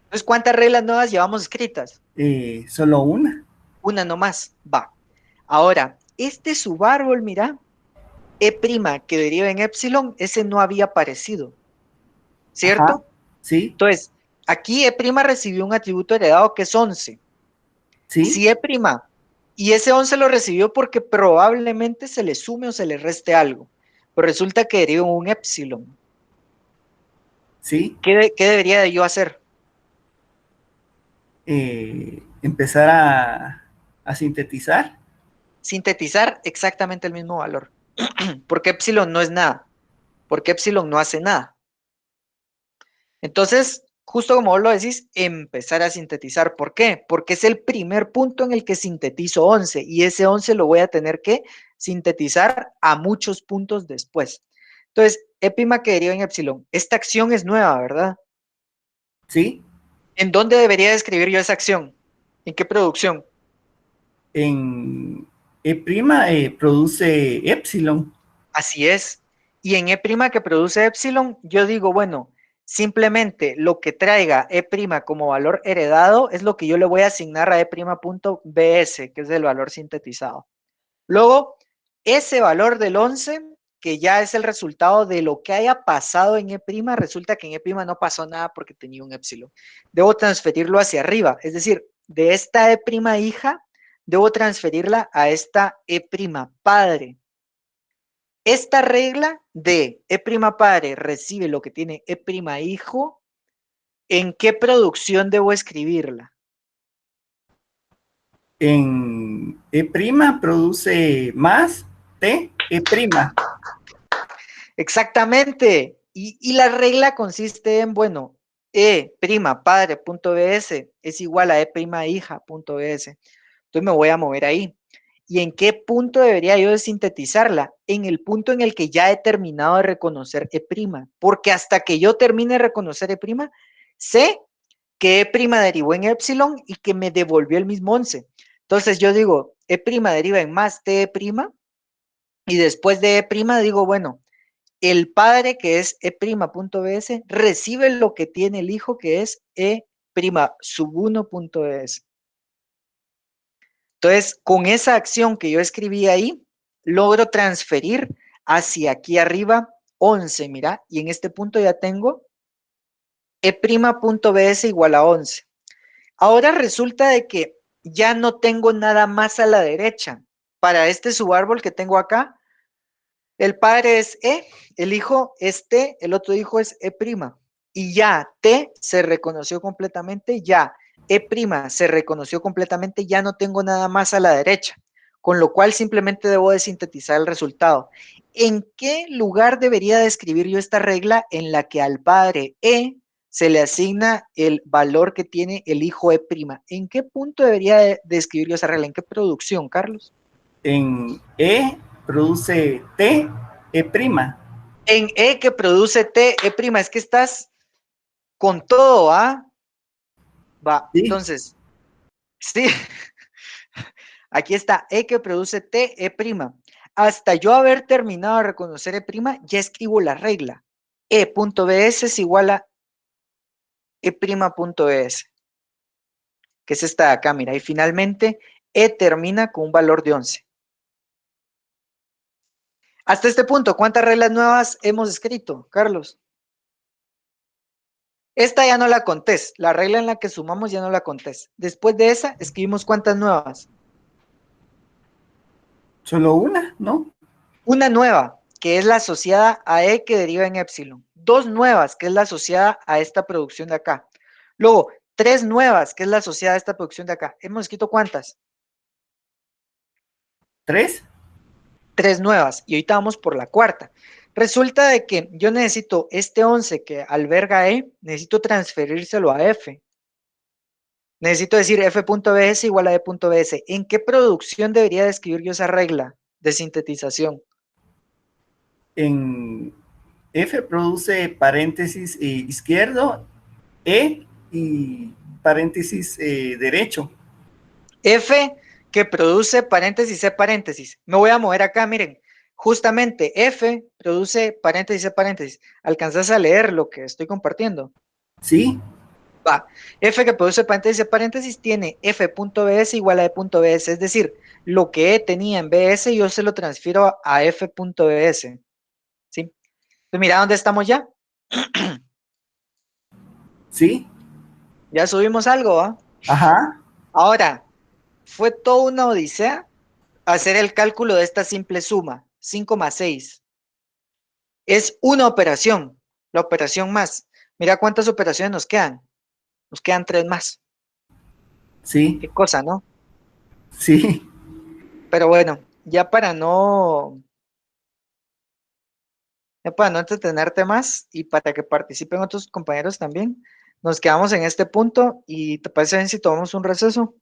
Entonces, ¿cuántas reglas nuevas llevamos escritas? Solo una. Una nomás, va. Ahora, este subárbol, mira, E' que deriva en epsilon, ese no había aparecido, Ajá, ¿cierto? sí, Entonces, aquí E' recibió un atributo heredado que es 11. sí, Si E' y ese 11 lo recibió porque probablemente se le sume o se le reste algo, pero resulta que deriva en un epsilon. sí. ¿Qué debería de yo hacer? Empezar a sintetizar. Sintetizar exactamente el mismo valor, porque epsilon no es nada, porque epsilon no hace nada. Entonces, justo como vos lo decís, empezar a sintetizar. ¿Por qué? Porque es el primer punto en el que sintetizo 11 y ese 11 lo voy a tener que sintetizar a muchos puntos después. Entonces, E' que deriva en epsilon. Esta acción es nueva, ¿verdad? Sí, ¿En dónde debería describir yo esa acción? ¿En qué producción? en E' produce epsilon. Así es. Y en E' que produce epsilon, yo digo, bueno, simplemente lo que traiga E' como valor heredado es lo que yo le voy a asignar a E'.bs, que es el valor sintetizado. Luego, ese valor del 11, que ya es el resultado de lo que haya pasado en E', resulta que en E' no pasó nada porque tenía un epsilon. Debo transferirlo hacia arriba, es decir, de esta E' hija, debo transferirla a esta E' padre. Esta regla de E' padre recibe lo que tiene E' hijo, ¿en qué producción debo escribirla? En E' produce más T'. Exactamente. Y la regla consiste en, bueno, E' padre.bs es igual a E' hija.bs. Entonces me voy a mover ahí. ¿Y en qué punto debería yo de sintetizarla? En el punto en el que ya he terminado de reconocer E', porque hasta que yo termine de reconocer E', sé que E' derivó en epsilon y que me devolvió el mismo 11. Entonces yo digo, E' deriva en más T' y después de E' digo, bueno, el padre que es E'.bs recibe lo que tiene el hijo que es E' sub 1.bs. Entonces, con esa acción que yo escribí ahí, logro transferir hacia aquí arriba 11, mira, y en este punto ya tengo E'.bs igual a 11. Ahora resulta de que ya no tengo nada más a la derecha. Para este subárbol que tengo acá, el padre es E, el hijo es T, el otro hijo es E'. Y ya T se reconoció completamente, ya E' se reconoció completamente, ya no tengo nada más a la derecha, con lo cual simplemente debo de sintetizar el resultado. ¿En qué lugar debería de escribir yo esta regla en la que al padre E se le asigna el valor que tiene el hijo E'? ¿En qué punto debería de escribir yo esa regla? ¿En qué producción, Carlos? En E produce T E prima. En E que produce T, E prima, es que estás con todo, ¿ah? Va, Sí, entonces, sí, aquí está E que produce T, E prima. Hasta yo haber terminado de reconocer E prima, ya escribo la regla. E.bs es igual a E prima.bs, que es esta de acá, mira, y finalmente E termina con un valor de 11. Hasta este punto, ¿cuántas reglas nuevas hemos escrito, Carlos? Esta ya no la contés, la regla en la que sumamos ya no la contés. Después de esa, escribimos cuántas nuevas. solo una, ¿no? Una nueva, que es la asociada a E que deriva en épsilon. Dos nuevas, que es la asociada a esta producción de acá. Luego, tres nuevas, que es la asociada a esta producción de acá. ¿Hemos escrito cuántas? ¿Tres? Tres nuevas. Y ahorita vamos por la cuarta. Resulta de que yo necesito este 11 que alberga E, necesito transferírselo a F. Necesito decir F.bs igual a E.bs. ¿En qué producción debería describir yo esa regla de sintetización? En F produce paréntesis izquierdo, E y paréntesis derecho. F que produce paréntesis C paréntesis. Me voy a mover acá, miren. Justamente F produce paréntesis C paréntesis. ¿Alcanzas a leer lo que estoy compartiendo? Sí, Va. F que produce paréntesis C paréntesis tiene F.bs igual a E.bs. Es decir, lo que E tenía en BS yo se lo transfiero a F.bs. ¿Sí? Entonces, mira dónde estamos ya. sí, Ya subimos algo, ¿va? ajá, Ahora, fue toda una odisea hacer el cálculo de esta simple suma, 5 más 6. Es una operación, la operación más. Mira cuántas operaciones nos quedan. Nos quedan tres más. sí, Qué cosa, ¿no? sí, Pero bueno, ya para no entretenerte más y para que participen otros compañeros también, nos quedamos en este punto y ¿te parece bien si tomamos un receso?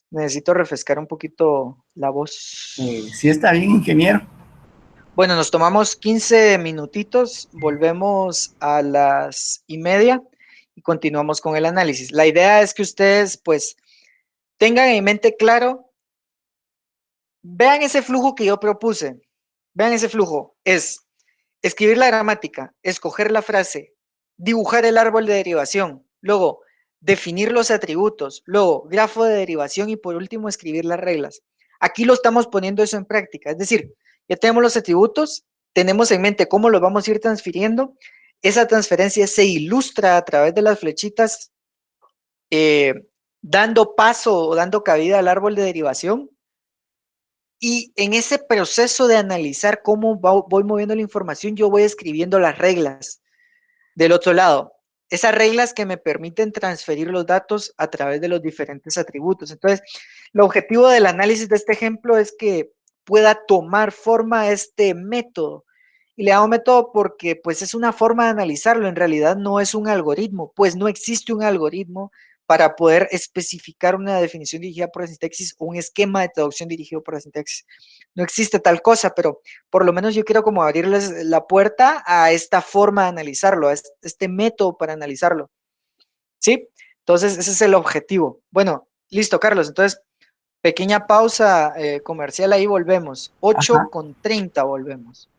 Necesito refrescar un poquito la voz. sí está bien, ingeniero. Bueno, nos tomamos 15 minutitos, volvemos a las 1:30 y continuamos con el análisis. La idea es que ustedes, pues, tengan en mente claro, vean ese flujo que yo propuse, vean ese flujo, es escribir la gramática, escoger la frase, dibujar el árbol de derivación, luego definir los atributos, luego grafo de derivación y por último escribir las reglas. Aquí lo estamos poniendo eso en práctica, es decir, ya tenemos los atributos, tenemos en mente cómo los vamos a ir transfiriendo, esa transferencia se ilustra a través de las flechitas, eh, dando paso o dando cabida al árbol de derivación. Y en ese proceso de analizar cómo voy moviendo la información, yo voy escribiendo las reglas del otro lado. Esas reglas que me permiten transferir los datos a través de los diferentes atributos. Entonces, el objetivo del análisis de este ejemplo es que pueda tomar forma este método. Y le llamo método porque pues es una forma de analizarlo. En realidad no es un algoritmo, pues no existe un algoritmo para poder especificar una definición dirigida por la sintaxis o un esquema de traducción dirigido por la sintaxis. No existe tal cosa, pero por lo menos yo quiero como abrirles la puerta a esta forma de analizarlo, a este método para analizarlo. ¿Sí? Entonces, ese es el objetivo. Bueno, listo, Carlos. Entonces, pequeña pausa comercial, ahí volvemos. Ajá. 8:30 volvemos.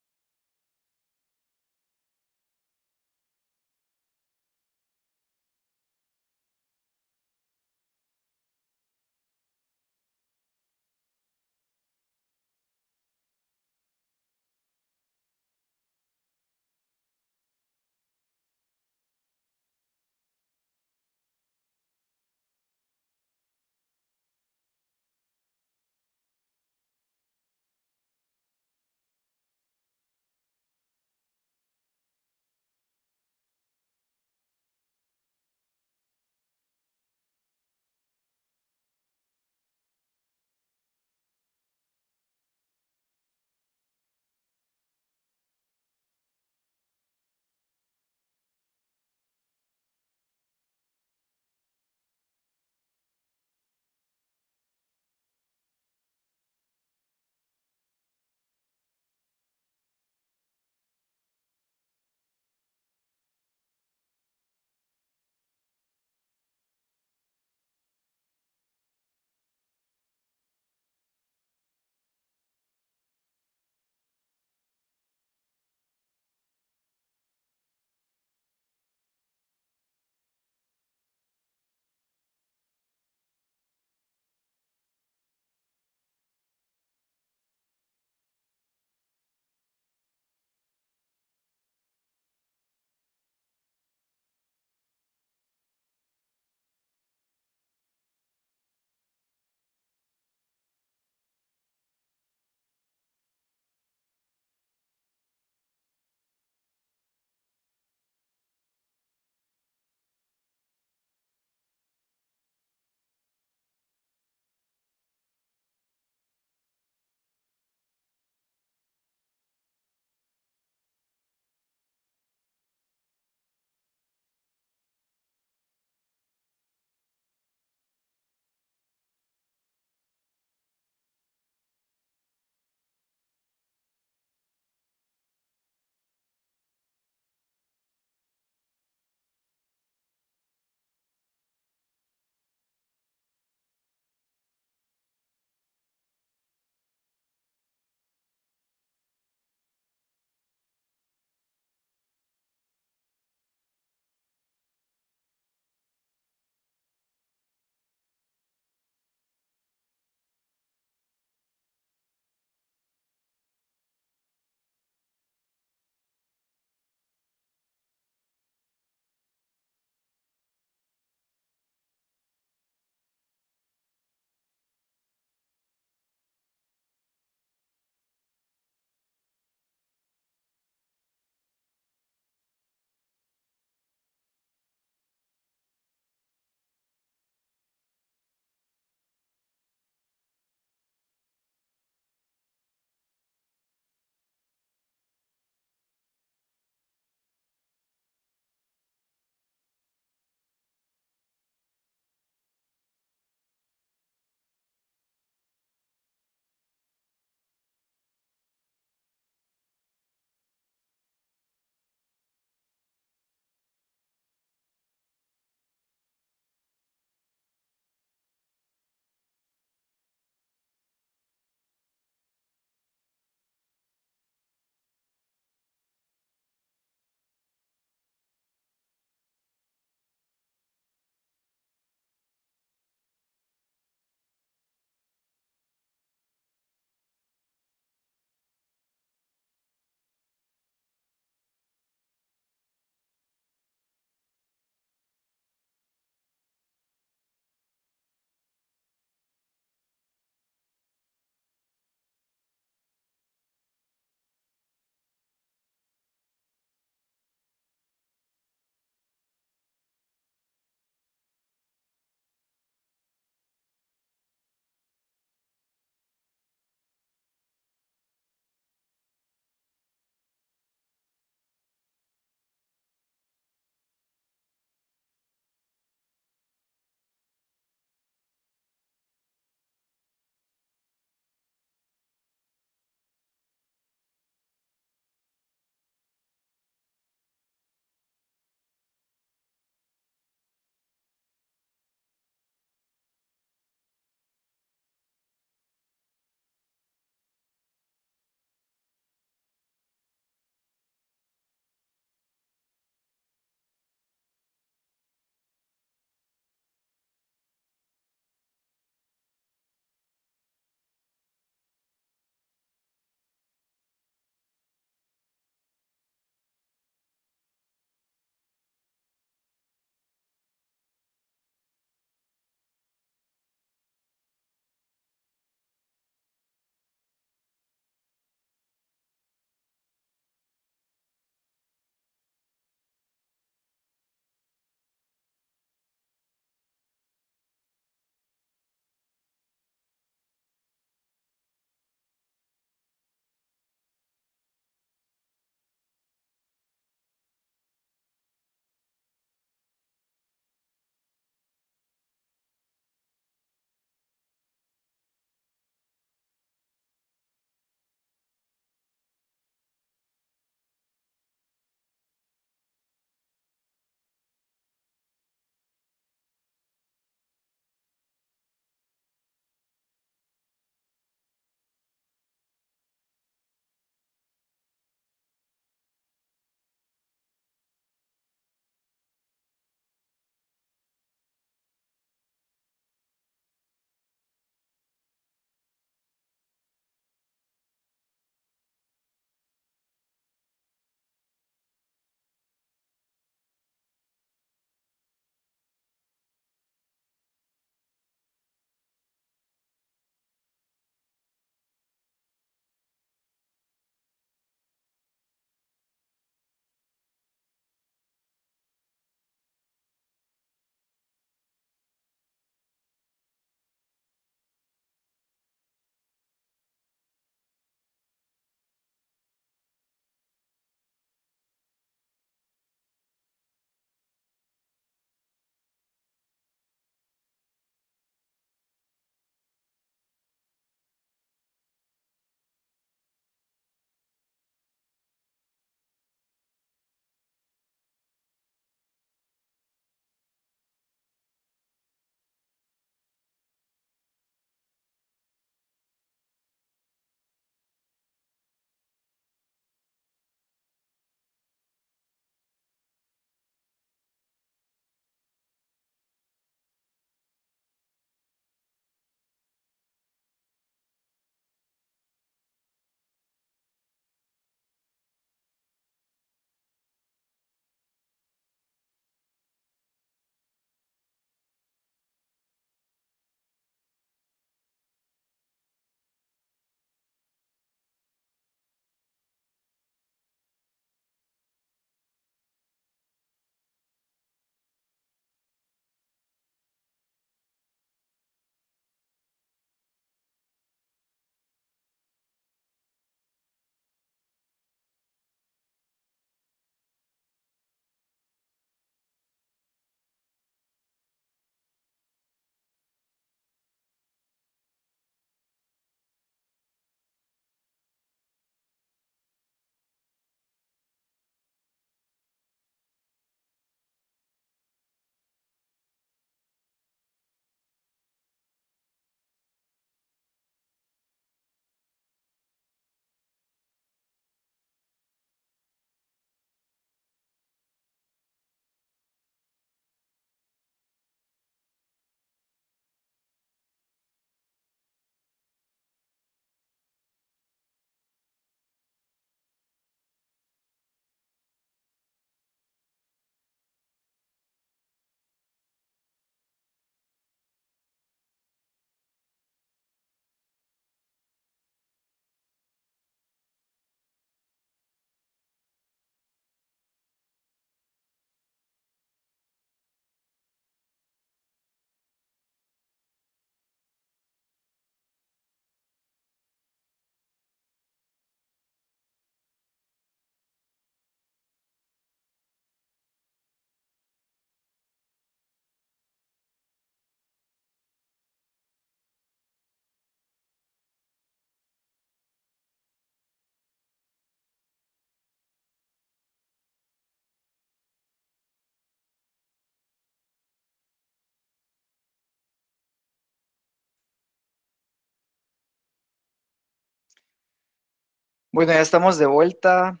Bueno, ya estamos de vuelta,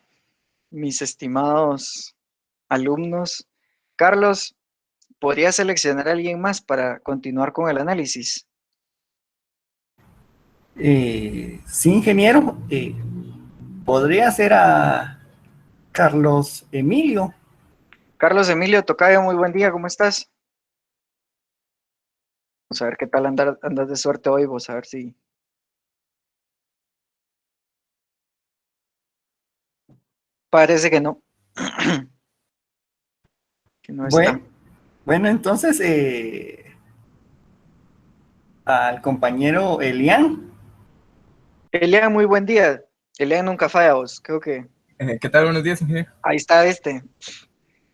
mis estimados alumnos. Carlos, ¿podría seleccionar a alguien más para continuar con el análisis? Sí, ingeniero, podría ser a Carlos Emilio. Carlos Emilio Tocayo, muy buen día, ¿cómo estás? Vamos a ver qué tal andas de suerte hoy, vos a ver si... Parece que no, que no está. Bueno, bueno, entonces al compañero Elian. Elian, muy buen día. Elian nunca falla, vos, creo que ¿Qué tal? Buenos días, ingeniero. ahí está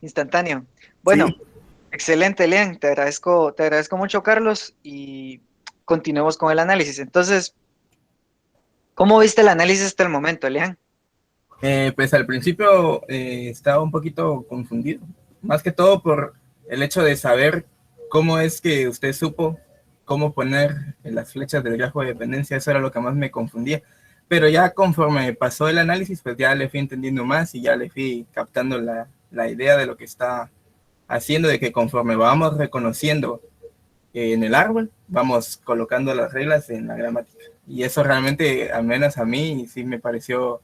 instantáneo. Sí, Bueno, excelente, Elian, te agradezco mucho, Carlos, y continuemos con el análisis. Entonces, ¿cómo viste el análisis hasta el momento, Elian? Pues al principio estaba un poquito confundido, más que todo por el hecho de saber cómo es que usted supo cómo poner las flechas del grafo de dependencia. Eso era lo que más me confundía. Pero ya conforme pasó el análisis, pues ya le fui entendiendo más y ya le fui captando la idea de lo que está haciendo, de que conforme vamos reconociendo en el árbol, vamos colocando las reglas en la gramática. Y eso realmente, al menos a mí, sí me pareció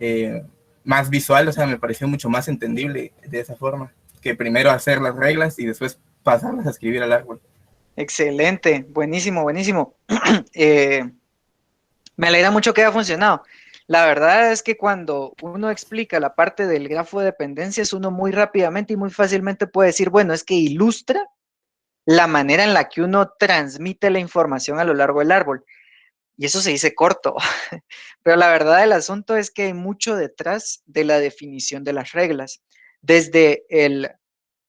eh, más visual, o sea, me pareció mucho más entendible de esa forma, que primero hacer las reglas y después pasarlas a escribir al árbol. Excelente, buenísimo, buenísimo. Eh, Me alegra mucho que haya funcionado. La verdad es que cuando uno explica la parte del grafo de dependencias, uno muy rápidamente y muy fácilmente puede decir, bueno, es que ilustra la manera en la que uno transmite la información a lo largo del árbol. Y eso se dice corto. Pero la verdad del asunto es que hay mucho detrás de la definición de las reglas. Desde el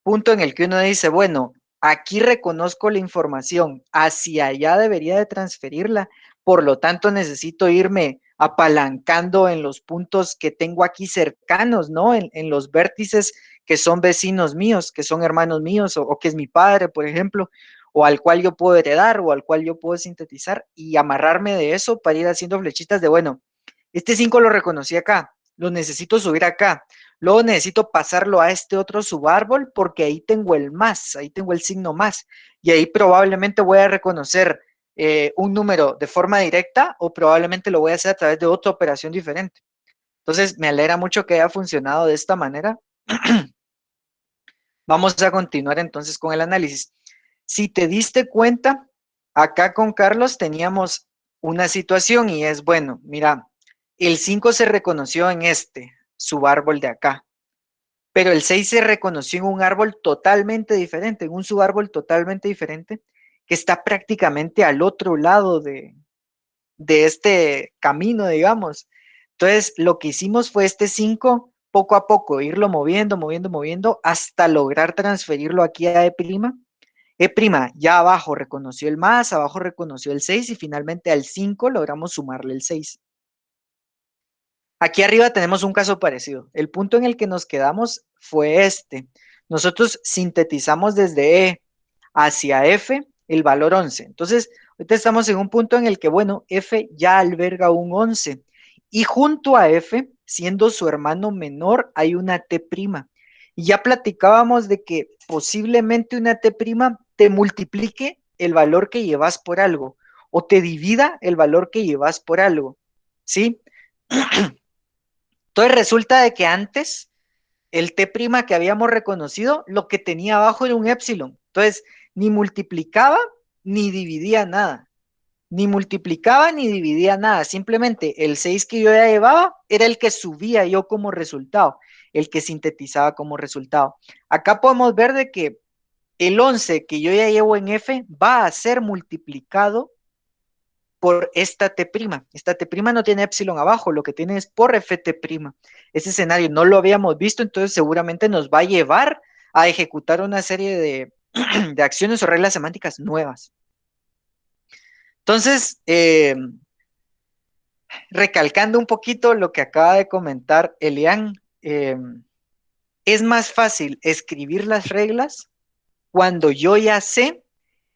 punto en el que uno dice, bueno, aquí reconozco la información, hacia allá debería de transferirla, por lo tanto necesito irme apalancando en los puntos que tengo aquí cercanos, ¿no? En los vértices que son vecinos míos, que son hermanos míos, o que es mi padre, por ejemplo, o al cual yo puedo heredar, o al cual yo puedo sintetizar, y amarrarme de eso para ir haciendo flechitas de, bueno, este 5 lo reconocí acá, lo necesito subir acá, luego necesito pasarlo a este otro subárbol porque ahí tengo el más, ahí tengo el signo más, y ahí probablemente voy a reconocer un número de forma directa o probablemente lo voy a hacer a través de otra operación diferente. Entonces, me alegra mucho que haya funcionado de esta manera. Vamos a continuar entonces con el análisis. Si te diste cuenta, acá con Carlos teníamos una situación y es, bueno, mira, el 5 se reconoció en este subárbol de acá, pero el 6 se reconoció en un árbol totalmente diferente, en un subárbol totalmente diferente, que está prácticamente al otro lado de este camino, digamos. Entonces, lo que hicimos fue este 5 poco a poco, irlo moviendo, moviendo, moviendo, hasta lograr transferirlo aquí a E'. E' ya abajo reconoció el más, abajo reconoció el 6 y finalmente al 5 logramos sumarle el 6. Aquí arriba tenemos un caso parecido. El punto en el que nos quedamos fue este. Nosotros sintetizamos desde E hacia F el valor 11. Entonces, ahorita estamos en un punto en el que, bueno, F ya alberga un 11. Y junto a F, siendo su hermano menor, hay una T'. Y ya platicábamos de que posiblemente una T' te multiplique el valor que llevas por algo o te divida el valor que llevas por algo. ¿Sí? Entonces resulta de que antes el T' que habíamos reconocido, lo que tenía abajo era un épsilon. Entonces, ni multiplicaba ni dividía nada. Ni multiplicaba ni dividía nada. Simplemente el 6 que yo ya llevaba era el que subía yo como resultado, el que sintetizaba como resultado. Acá podemos ver de que el 11 que yo ya llevo en F va a ser multiplicado por esta T'. Esta T' no tiene epsilon abajo, lo que tiene es por Ft'. Ese escenario no lo habíamos visto, entonces seguramente nos va a llevar a ejecutar una serie de acciones o reglas semánticas nuevas. Entonces, recalcando un poquito lo que acaba de comentar Elian, es más fácil escribir las reglas cuando yo ya sé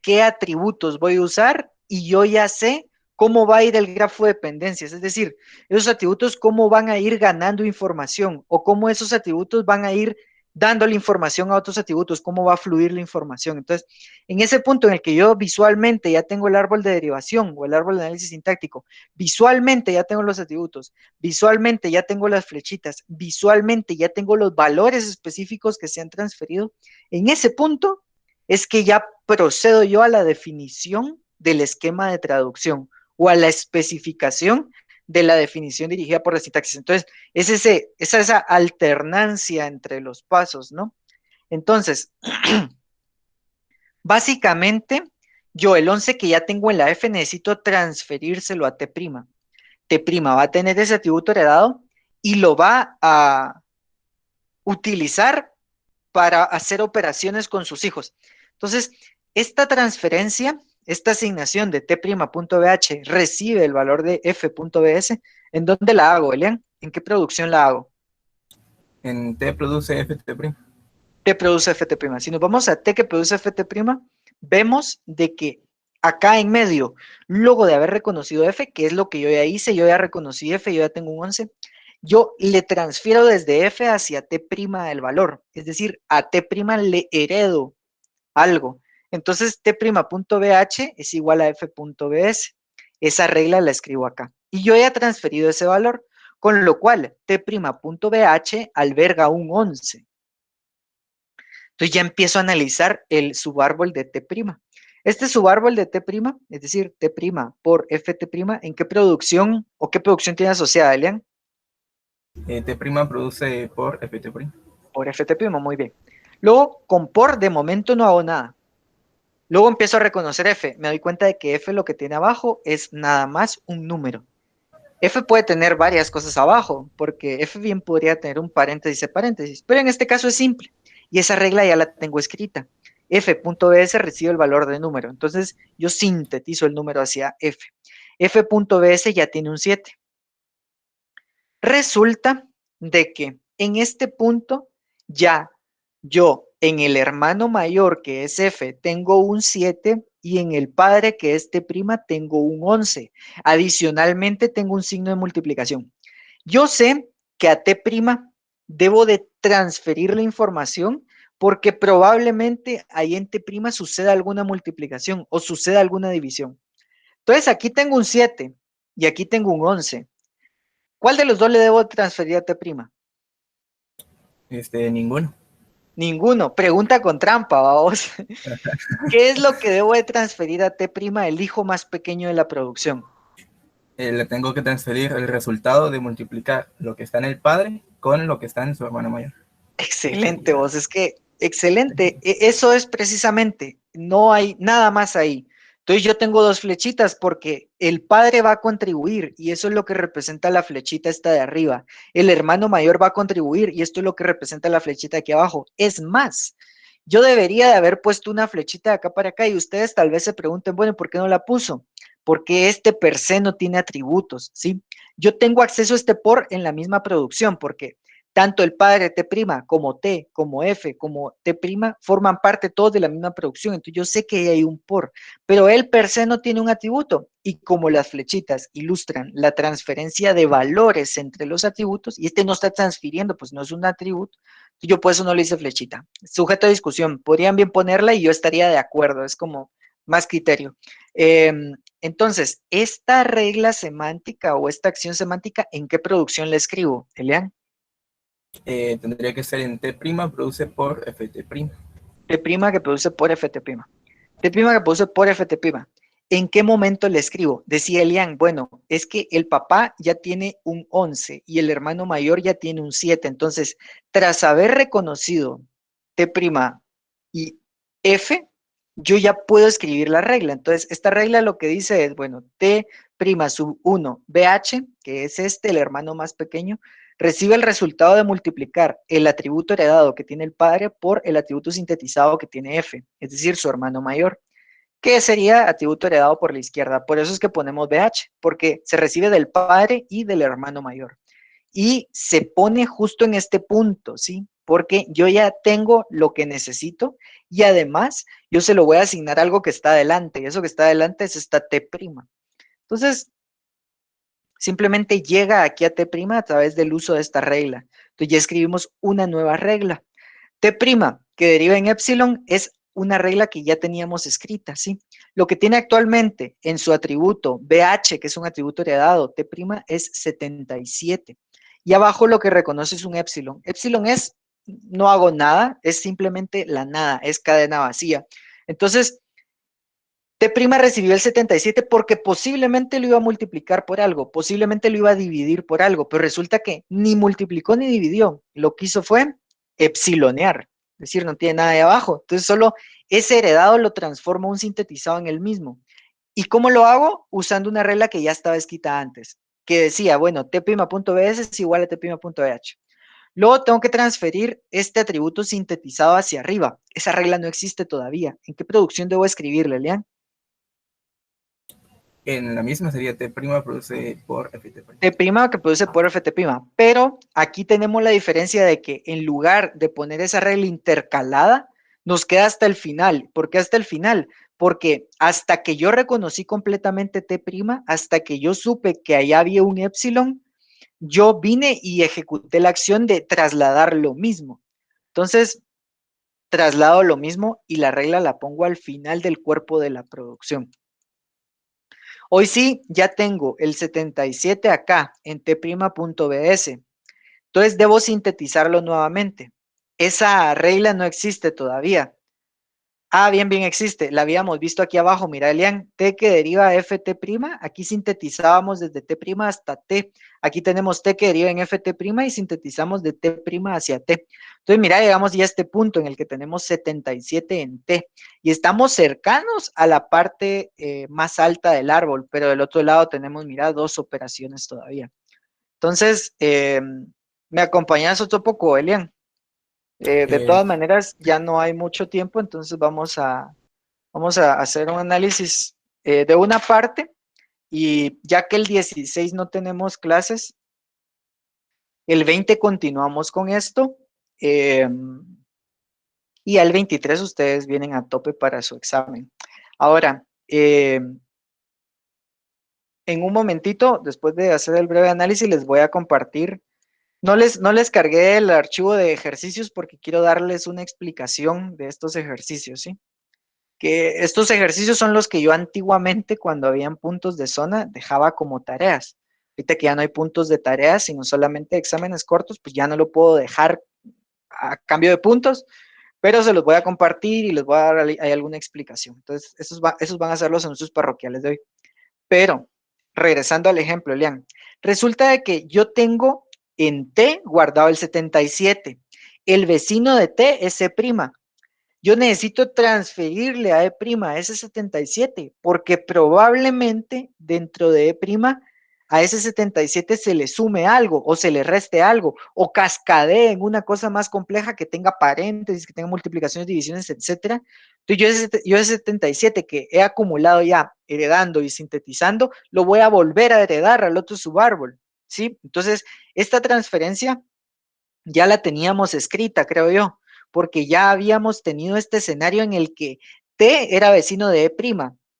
qué atributos voy a usar y yo ya sé cómo va a ir el grafo de dependencias, es decir, esos atributos cómo van a ir ganando información o cómo esos atributos van a ir dándole información a otros atributos, cómo va a fluir la información. Entonces, en ese punto en el que yo visualmente ya tengo el árbol de derivación o el árbol de análisis sintáctico, visualmente ya tengo los atributos, visualmente ya tengo las flechitas, visualmente ya tengo los valores específicos que se han transferido, en ese punto es que ya procedo yo a la definición del esquema de traducción o a la especificación de la definición dirigida por la sintaxis. Entonces, es esa alternancia entre los pasos, ¿no? Entonces, básicamente, yo el 11 que ya tengo en la F necesito transferírselo a T'. T' va a tener ese atributo heredado y lo va a utilizar para hacer operaciones con sus hijos. Entonces, esta transferencia, esta asignación de T'.bh recibe el valor de F.bs. ¿En dónde la hago, Elian? ¿En qué producción la hago? En T produce FT'. T produce Ft'. Si nos vamos a T que produce Ft', vemos de que acá en medio, luego de haber reconocido F, que es lo que yo ya hice, yo ya reconocí F, yo ya tengo un 11, yo le transfiero desde F hacia T' el valor, es decir, a T' le heredo algo. Entonces, T'.bh es igual a F.bs. Esa regla la escribo acá. Y yo ya he transferido ese valor, con lo cual T'.bh alberga un 11. Entonces ya empiezo a analizar el subárbol de T'. Este subárbol de T', es decir, T' por Ft', ¿en qué producción o qué producción tiene asociada, Elian? T' produce por Ft'. Por Ft', muy bien. Luego, con por, de momento no hago nada. Luego empiezo a reconocer F. Me doy cuenta de que F lo que tiene abajo es nada más un número. F puede tener varias cosas abajo, porque F bien podría tener un paréntesis de paréntesis, pero en este caso es simple. Y esa regla ya la tengo escrita. F.bs recibe el valor de número. Entonces yo sintetizo el número hacia F. F.bs ya tiene un 7. Resulta de que en este punto ya yo en el hermano mayor que es F tengo un 7 y en el padre que es T' tengo un 11. Adicionalmente tengo un signo de multiplicación. Yo sé que a T' debo de transferir la información porque probablemente ahí en T' suceda alguna multiplicación o suceda alguna división. Entonces aquí tengo un 7 y aquí tengo un 11. ¿Cuál de los dos le debo transferir a T'? Ninguno. Ninguno. Pregunta con trampa, vamos. ¿Qué es lo que debo de transferir a T', el hijo más pequeño de la producción? Le tengo que transferir el resultado de multiplicar lo que está en el padre con lo que está en su hermano mayor. Excelente, vos. Es que, excelente. Eso es precisamente, no hay nada más ahí. Entonces yo tengo dos flechitas porque el padre va a contribuir y eso es lo que representa la flechita esta de arriba. El hermano mayor va a contribuir y esto es lo que representa la flechita aquí abajo. Es más, yo debería de haber puesto una flechita de acá para acá y ustedes tal vez se pregunten, bueno, ¿por qué no la puso? Porque este per se no tiene atributos, ¿sí? Yo tengo acceso a este por en la misma producción porque tanto el padre T' como T, como F, como T' forman parte todos de la misma producción. Entonces yo sé que hay un por, pero él per se no tiene un atributo. Y como las flechitas ilustran la transferencia de valores entre los atributos, y este no está transfiriendo, pues no es un atributo, yo por eso no le hice flechita. Sujeto a discusión. Podrían bien ponerla y yo estaría de acuerdo. Es como más criterio. Entonces, esta regla semántica o esta acción semántica, ¿en qué producción la escribo, Elian? Tendría que ser en T' produce por Ft'. T' que produce por Ft'. T' que produce por Ft'. ¿En qué momento le escribo? Decía Elian, bueno, es que el papá ya tiene un 11 y el hermano mayor ya tiene un 7. Entonces, tras haber reconocido T' y F, yo ya puedo escribir la regla. Entonces, esta regla lo que dice es, bueno, T' sub 1 BH, que es el hermano más pequeño, recibe el resultado de multiplicar el atributo heredado que tiene el padre por el atributo sintetizado que tiene F, es decir, su hermano mayor, que sería atributo heredado por la izquierda. Por eso es que ponemos BH, porque se recibe del padre y del hermano mayor. Y se pone justo en este punto, ¿sí? Porque yo ya tengo lo que necesito y además yo se lo voy a asignar algo que está adelante, y eso que está adelante es esta T'. Entonces, simplemente llega aquí a T' a través del uso de esta regla. Entonces ya escribimos una nueva regla. T' que deriva en epsilon es una regla que ya teníamos escrita, ¿sí? Lo que tiene actualmente en su atributo BH, que es un atributo heredado, T' es 77. Y abajo lo que reconoce es un epsilon. Epsilon es, no hago nada, es simplemente la nada, es cadena vacía. Entonces, T' recibió el 77 porque posiblemente lo iba a multiplicar por algo, posiblemente lo iba a dividir por algo, pero resulta que ni multiplicó ni dividió. Lo que hizo fue epsilonear, es decir, no tiene nada de abajo. Entonces solo ese heredado lo transforma un sintetizado en el mismo. ¿Y cómo lo hago? Usando una regla que ya estaba escrita antes, que decía, bueno, T'.bs es igual a T'.bh. Luego tengo que transferir este atributo sintetizado hacia arriba. Esa regla no existe todavía. ¿En qué producción debo escribirle, Lean? En la misma sería T' produce por Ft'. T' que produce por Ft', pero aquí tenemos la diferencia de que en lugar de poner esa regla intercalada, nos queda hasta el final. ¿Por qué hasta el final? Porque hasta que yo reconocí completamente T', hasta que yo supe que allá había un epsilon, yo vine y ejecuté la acción de trasladar lo mismo. Entonces, traslado lo mismo y la regla la pongo al final del cuerpo de la producción. Hoy sí, ya tengo el 77 acá en T'.bs. Entonces debo sintetizarlo nuevamente. Esa regla no existe todavía. Ah, bien, bien existe. La habíamos visto aquí abajo. Mira, Elian, T que deriva Ft'. Aquí sintetizábamos desde T' hasta T. Aquí tenemos T que deriva en Ft' y sintetizamos de T' hacia T. Entonces, mira, llegamos ya a este punto en el que tenemos 77 en T. Y estamos cercanos a la parte más alta del árbol, pero del otro lado tenemos, mira, dos operaciones todavía. Entonces, ¿me acompañas otro poco, Elian? De todas maneras, ya no hay mucho tiempo, entonces vamos a hacer un análisis de una parte y ya que el 16 no tenemos clases, el 20 continuamos con esto y al 23 ustedes vienen a tope para su examen. Ahora, en un momentito, después de hacer el breve análisis, les voy a compartir. No les cargué el archivo de ejercicios porque quiero darles una explicación de estos ejercicios, ¿sí? Que estos ejercicios son los que yo antiguamente, cuando habían puntos de zona, dejaba como tareas. Ahorita que ya no hay puntos de tareas, sino solamente exámenes cortos, pues ya no lo puedo dejar a cambio de puntos, pero se los voy a compartir y les voy a dar ahí alguna explicación. Entonces, esos van a ser los anuncios parroquiales de hoy. Pero, regresando al ejemplo, Elian, resulta de que yo tengo en T guardado el 77. El vecino de T es C'. Yo necesito transferirle a E' ese 77, porque probablemente dentro de E' a ese 77 se le sume algo, o se le reste algo, o cascadee en una cosa más compleja que tenga paréntesis, que tenga multiplicaciones, divisiones, etc. Entonces yo ese 77 que he acumulado ya heredando y sintetizando, lo voy a volver a heredar al otro subárbol, ¿sí? Entonces, esta transferencia ya la teníamos escrita, creo yo, porque ya habíamos tenido este escenario en el que T era vecino de E'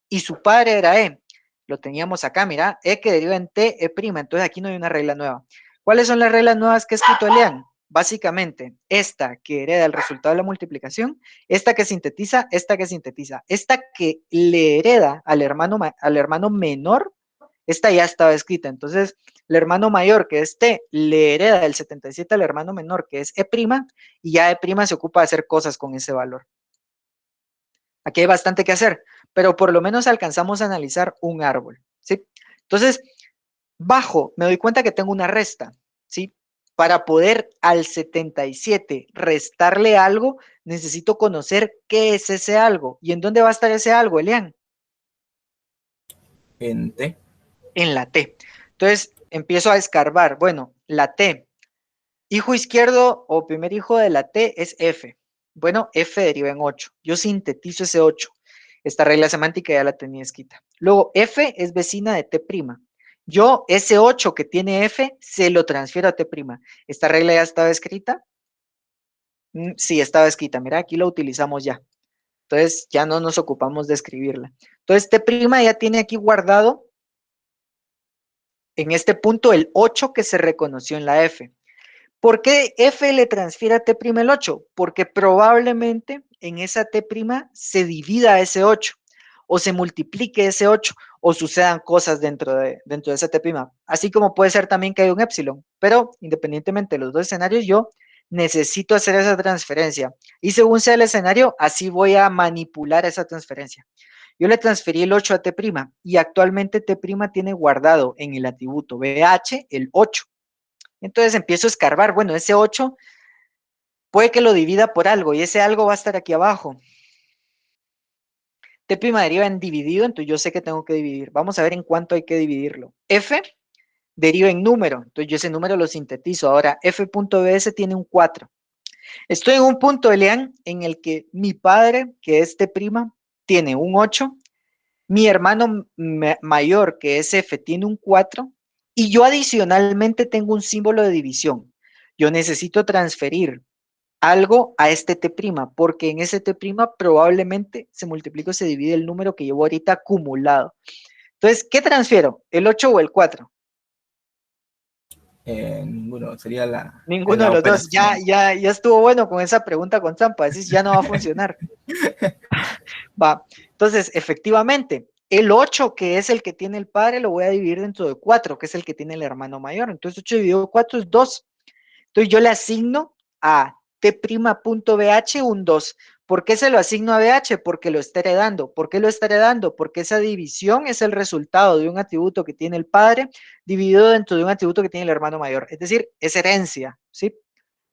y su padre era E. Lo teníamos acá, mira, E que deriva en T, E', entonces aquí no hay una regla nueva. ¿Cuáles son las reglas nuevas que ha escrito Elian? Básicamente, esta que hereda el resultado de la multiplicación, esta que sintetiza, esta que le hereda al hermano menor, esta ya estaba escrita. Entonces, el hermano mayor, que es T, le hereda el 77 al hermano menor, que es E', y ya E' se ocupa de hacer cosas con ese valor. Aquí hay bastante que hacer, pero por lo menos alcanzamos a analizar un árbol, ¿sí? Entonces, bajo, me doy cuenta que tengo una resta, ¿sí? Para poder al 77 restarle algo, necesito conocer qué es ese algo. ¿Y en dónde va a estar ese algo, Elian? En T. En la T. Entonces, empiezo a escarbar. Bueno, la T. Hijo izquierdo o primer hijo de la T es F. Bueno, F deriva en 8. Yo sintetizo ese 8. Esta regla semántica ya la tenía escrita. Luego, F es vecina de T'. Yo, ese 8 que tiene F, se lo transfiero a T'. ¿Esta regla ya estaba escrita? Sí, estaba escrita. Mira, aquí la utilizamos ya. Entonces, ya no nos ocupamos de escribirla. Entonces, T' ya tiene aquí guardado en este punto el 8 que se reconoció en la F. ¿Por qué F le transfiere a T' el 8? Porque probablemente en esa T' se divida ese 8 o se multiplique ese 8 o sucedan cosas dentro de esa T'. Así como puede ser también que haya un epsilon, pero independientemente de los dos escenarios, yo necesito hacer esa transferencia y según sea el escenario, así voy a manipular esa transferencia. Yo le transferí el 8 a T' y actualmente T' tiene guardado en el atributo BH el 8. Entonces empiezo a escarbar. Bueno, ese 8 puede que lo divida por algo y ese algo va a estar aquí abajo. T' deriva en dividido, entonces yo sé que tengo que dividir. Vamos a ver en cuánto hay que dividirlo. F deriva en número, entonces yo ese número lo sintetizo. Ahora, f.bs tiene un 4. Estoy en un punto, Elian, en el que mi padre, que es T', tiene un 8. Mi hermano mayor, que es F, tiene un 4 y yo adicionalmente tengo un símbolo de división. Yo necesito transferir algo a este T', porque en ese T' probablemente se multiplica o se divide el número que llevo ahorita acumulado. Entonces, ¿qué transfiero? ¿El 8 o el 4? Ninguno, sería Ninguno de la los dos. Ya operación. estuvo bueno con esa pregunta con trampa. Decís, ya no va a funcionar. Va. Entonces, efectivamente, el 8, que es el que tiene el padre, lo voy a dividir dentro de 4, que es el que tiene el hermano mayor. Entonces, 8 dividido 4 es 2. Entonces, yo le asigno a T'.bh un 2. ¿Por qué se lo asigno a BH? Porque lo está heredando. ¿Por qué lo está heredando? Porque esa división es el resultado de un atributo que tiene el padre dividido dentro de un atributo que tiene el hermano mayor. Es decir, es herencia, ¿sí?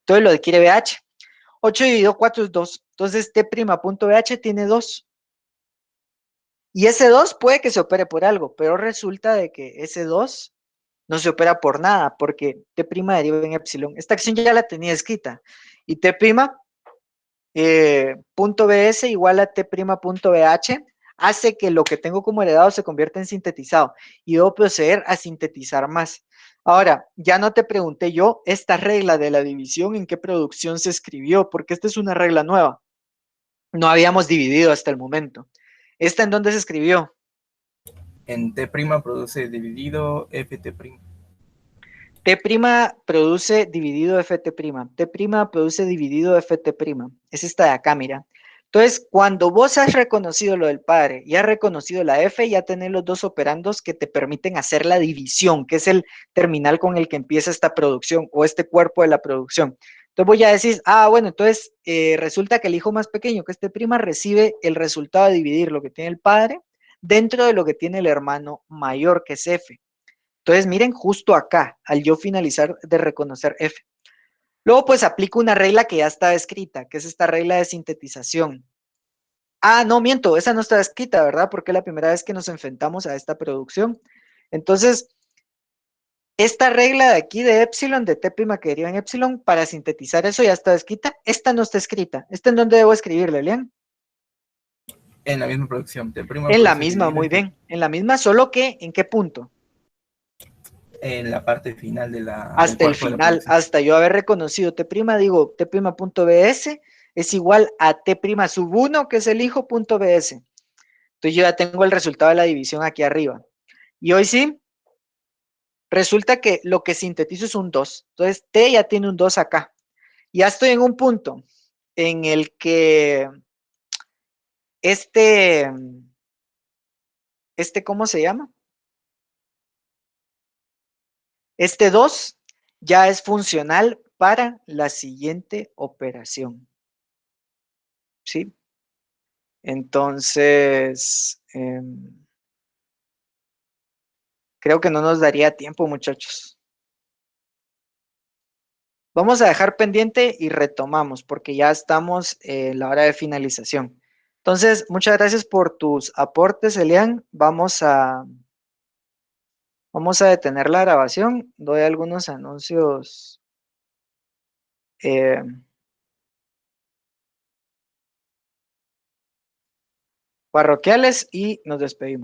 Entonces lo adquiere BH. 8 dividido 4 es 2. Entonces T'.bh tiene 2. Y ese 2 puede que se opere por algo, pero resulta de que ese 2 no se opera por nada, porque T' deriva en epsilon. Esta acción ya la tenía escrita. Y T' punto BS igual a T'.bh hace que lo que tengo como heredado se convierta en sintetizado y debo proceder a sintetizar más. Ahora, ya no te pregunté yo esta regla de la división en qué producción se escribió, porque esta es una regla nueva. No habíamos dividido hasta el momento. ¿Esta en dónde se escribió? En T' produce dividido Ft'. T' produce dividido Ft'. T' produce dividido Ft'. Es esta de acá, mira. Entonces, cuando vos has reconocido lo del padre y has reconocido la F, ya tenés los dos operandos que te permiten hacer la división, que es el terminal con el que empieza esta producción o este cuerpo de la producción. Entonces voy a decir, bueno, entonces resulta que el hijo más pequeño, que es T', recibe el resultado de dividir lo que tiene el padre dentro de lo que tiene el hermano mayor, que es F. Entonces, miren, justo acá, al yo finalizar de reconocer F. Luego, pues aplico una regla que ya está escrita, que es esta regla de sintetización. No, miento, esa no está escrita, ¿verdad? Porque es la primera vez que nos enfrentamos a esta producción. Entonces, esta regla de aquí de epsilon, de T' que deriva en epsilon, para sintetizar eso ya está escrita. Esta no está escrita. ¿Esta en dónde debo escribirla, Leon? En la misma producción. T' En la produce misma, dividido muy bien. En la misma, solo que, ¿en qué punto? en la parte final del Hasta el cuerpo de la final, producción. hasta yo haber reconocido T', digo T'.bs es igual a T' sub 1, que es el hijo.bs. Entonces yo ya tengo el resultado de la división aquí arriba. Y hoy sí, resulta que lo que sintetizo es un 2. Entonces T ya tiene un 2 acá. Ya estoy en un punto en el que este, ¿cómo se llama? Este 2 ya es funcional para la siguiente operación. ¿Sí? Entonces, creo que no nos daría tiempo, muchachos. Vamos a dejar pendiente y retomamos porque ya estamos en la hora de finalización. Entonces, muchas gracias por tus aportes, Elian. Vamos a detener la grabación. Doy algunos anuncios eh, parroquiales y nos despedimos.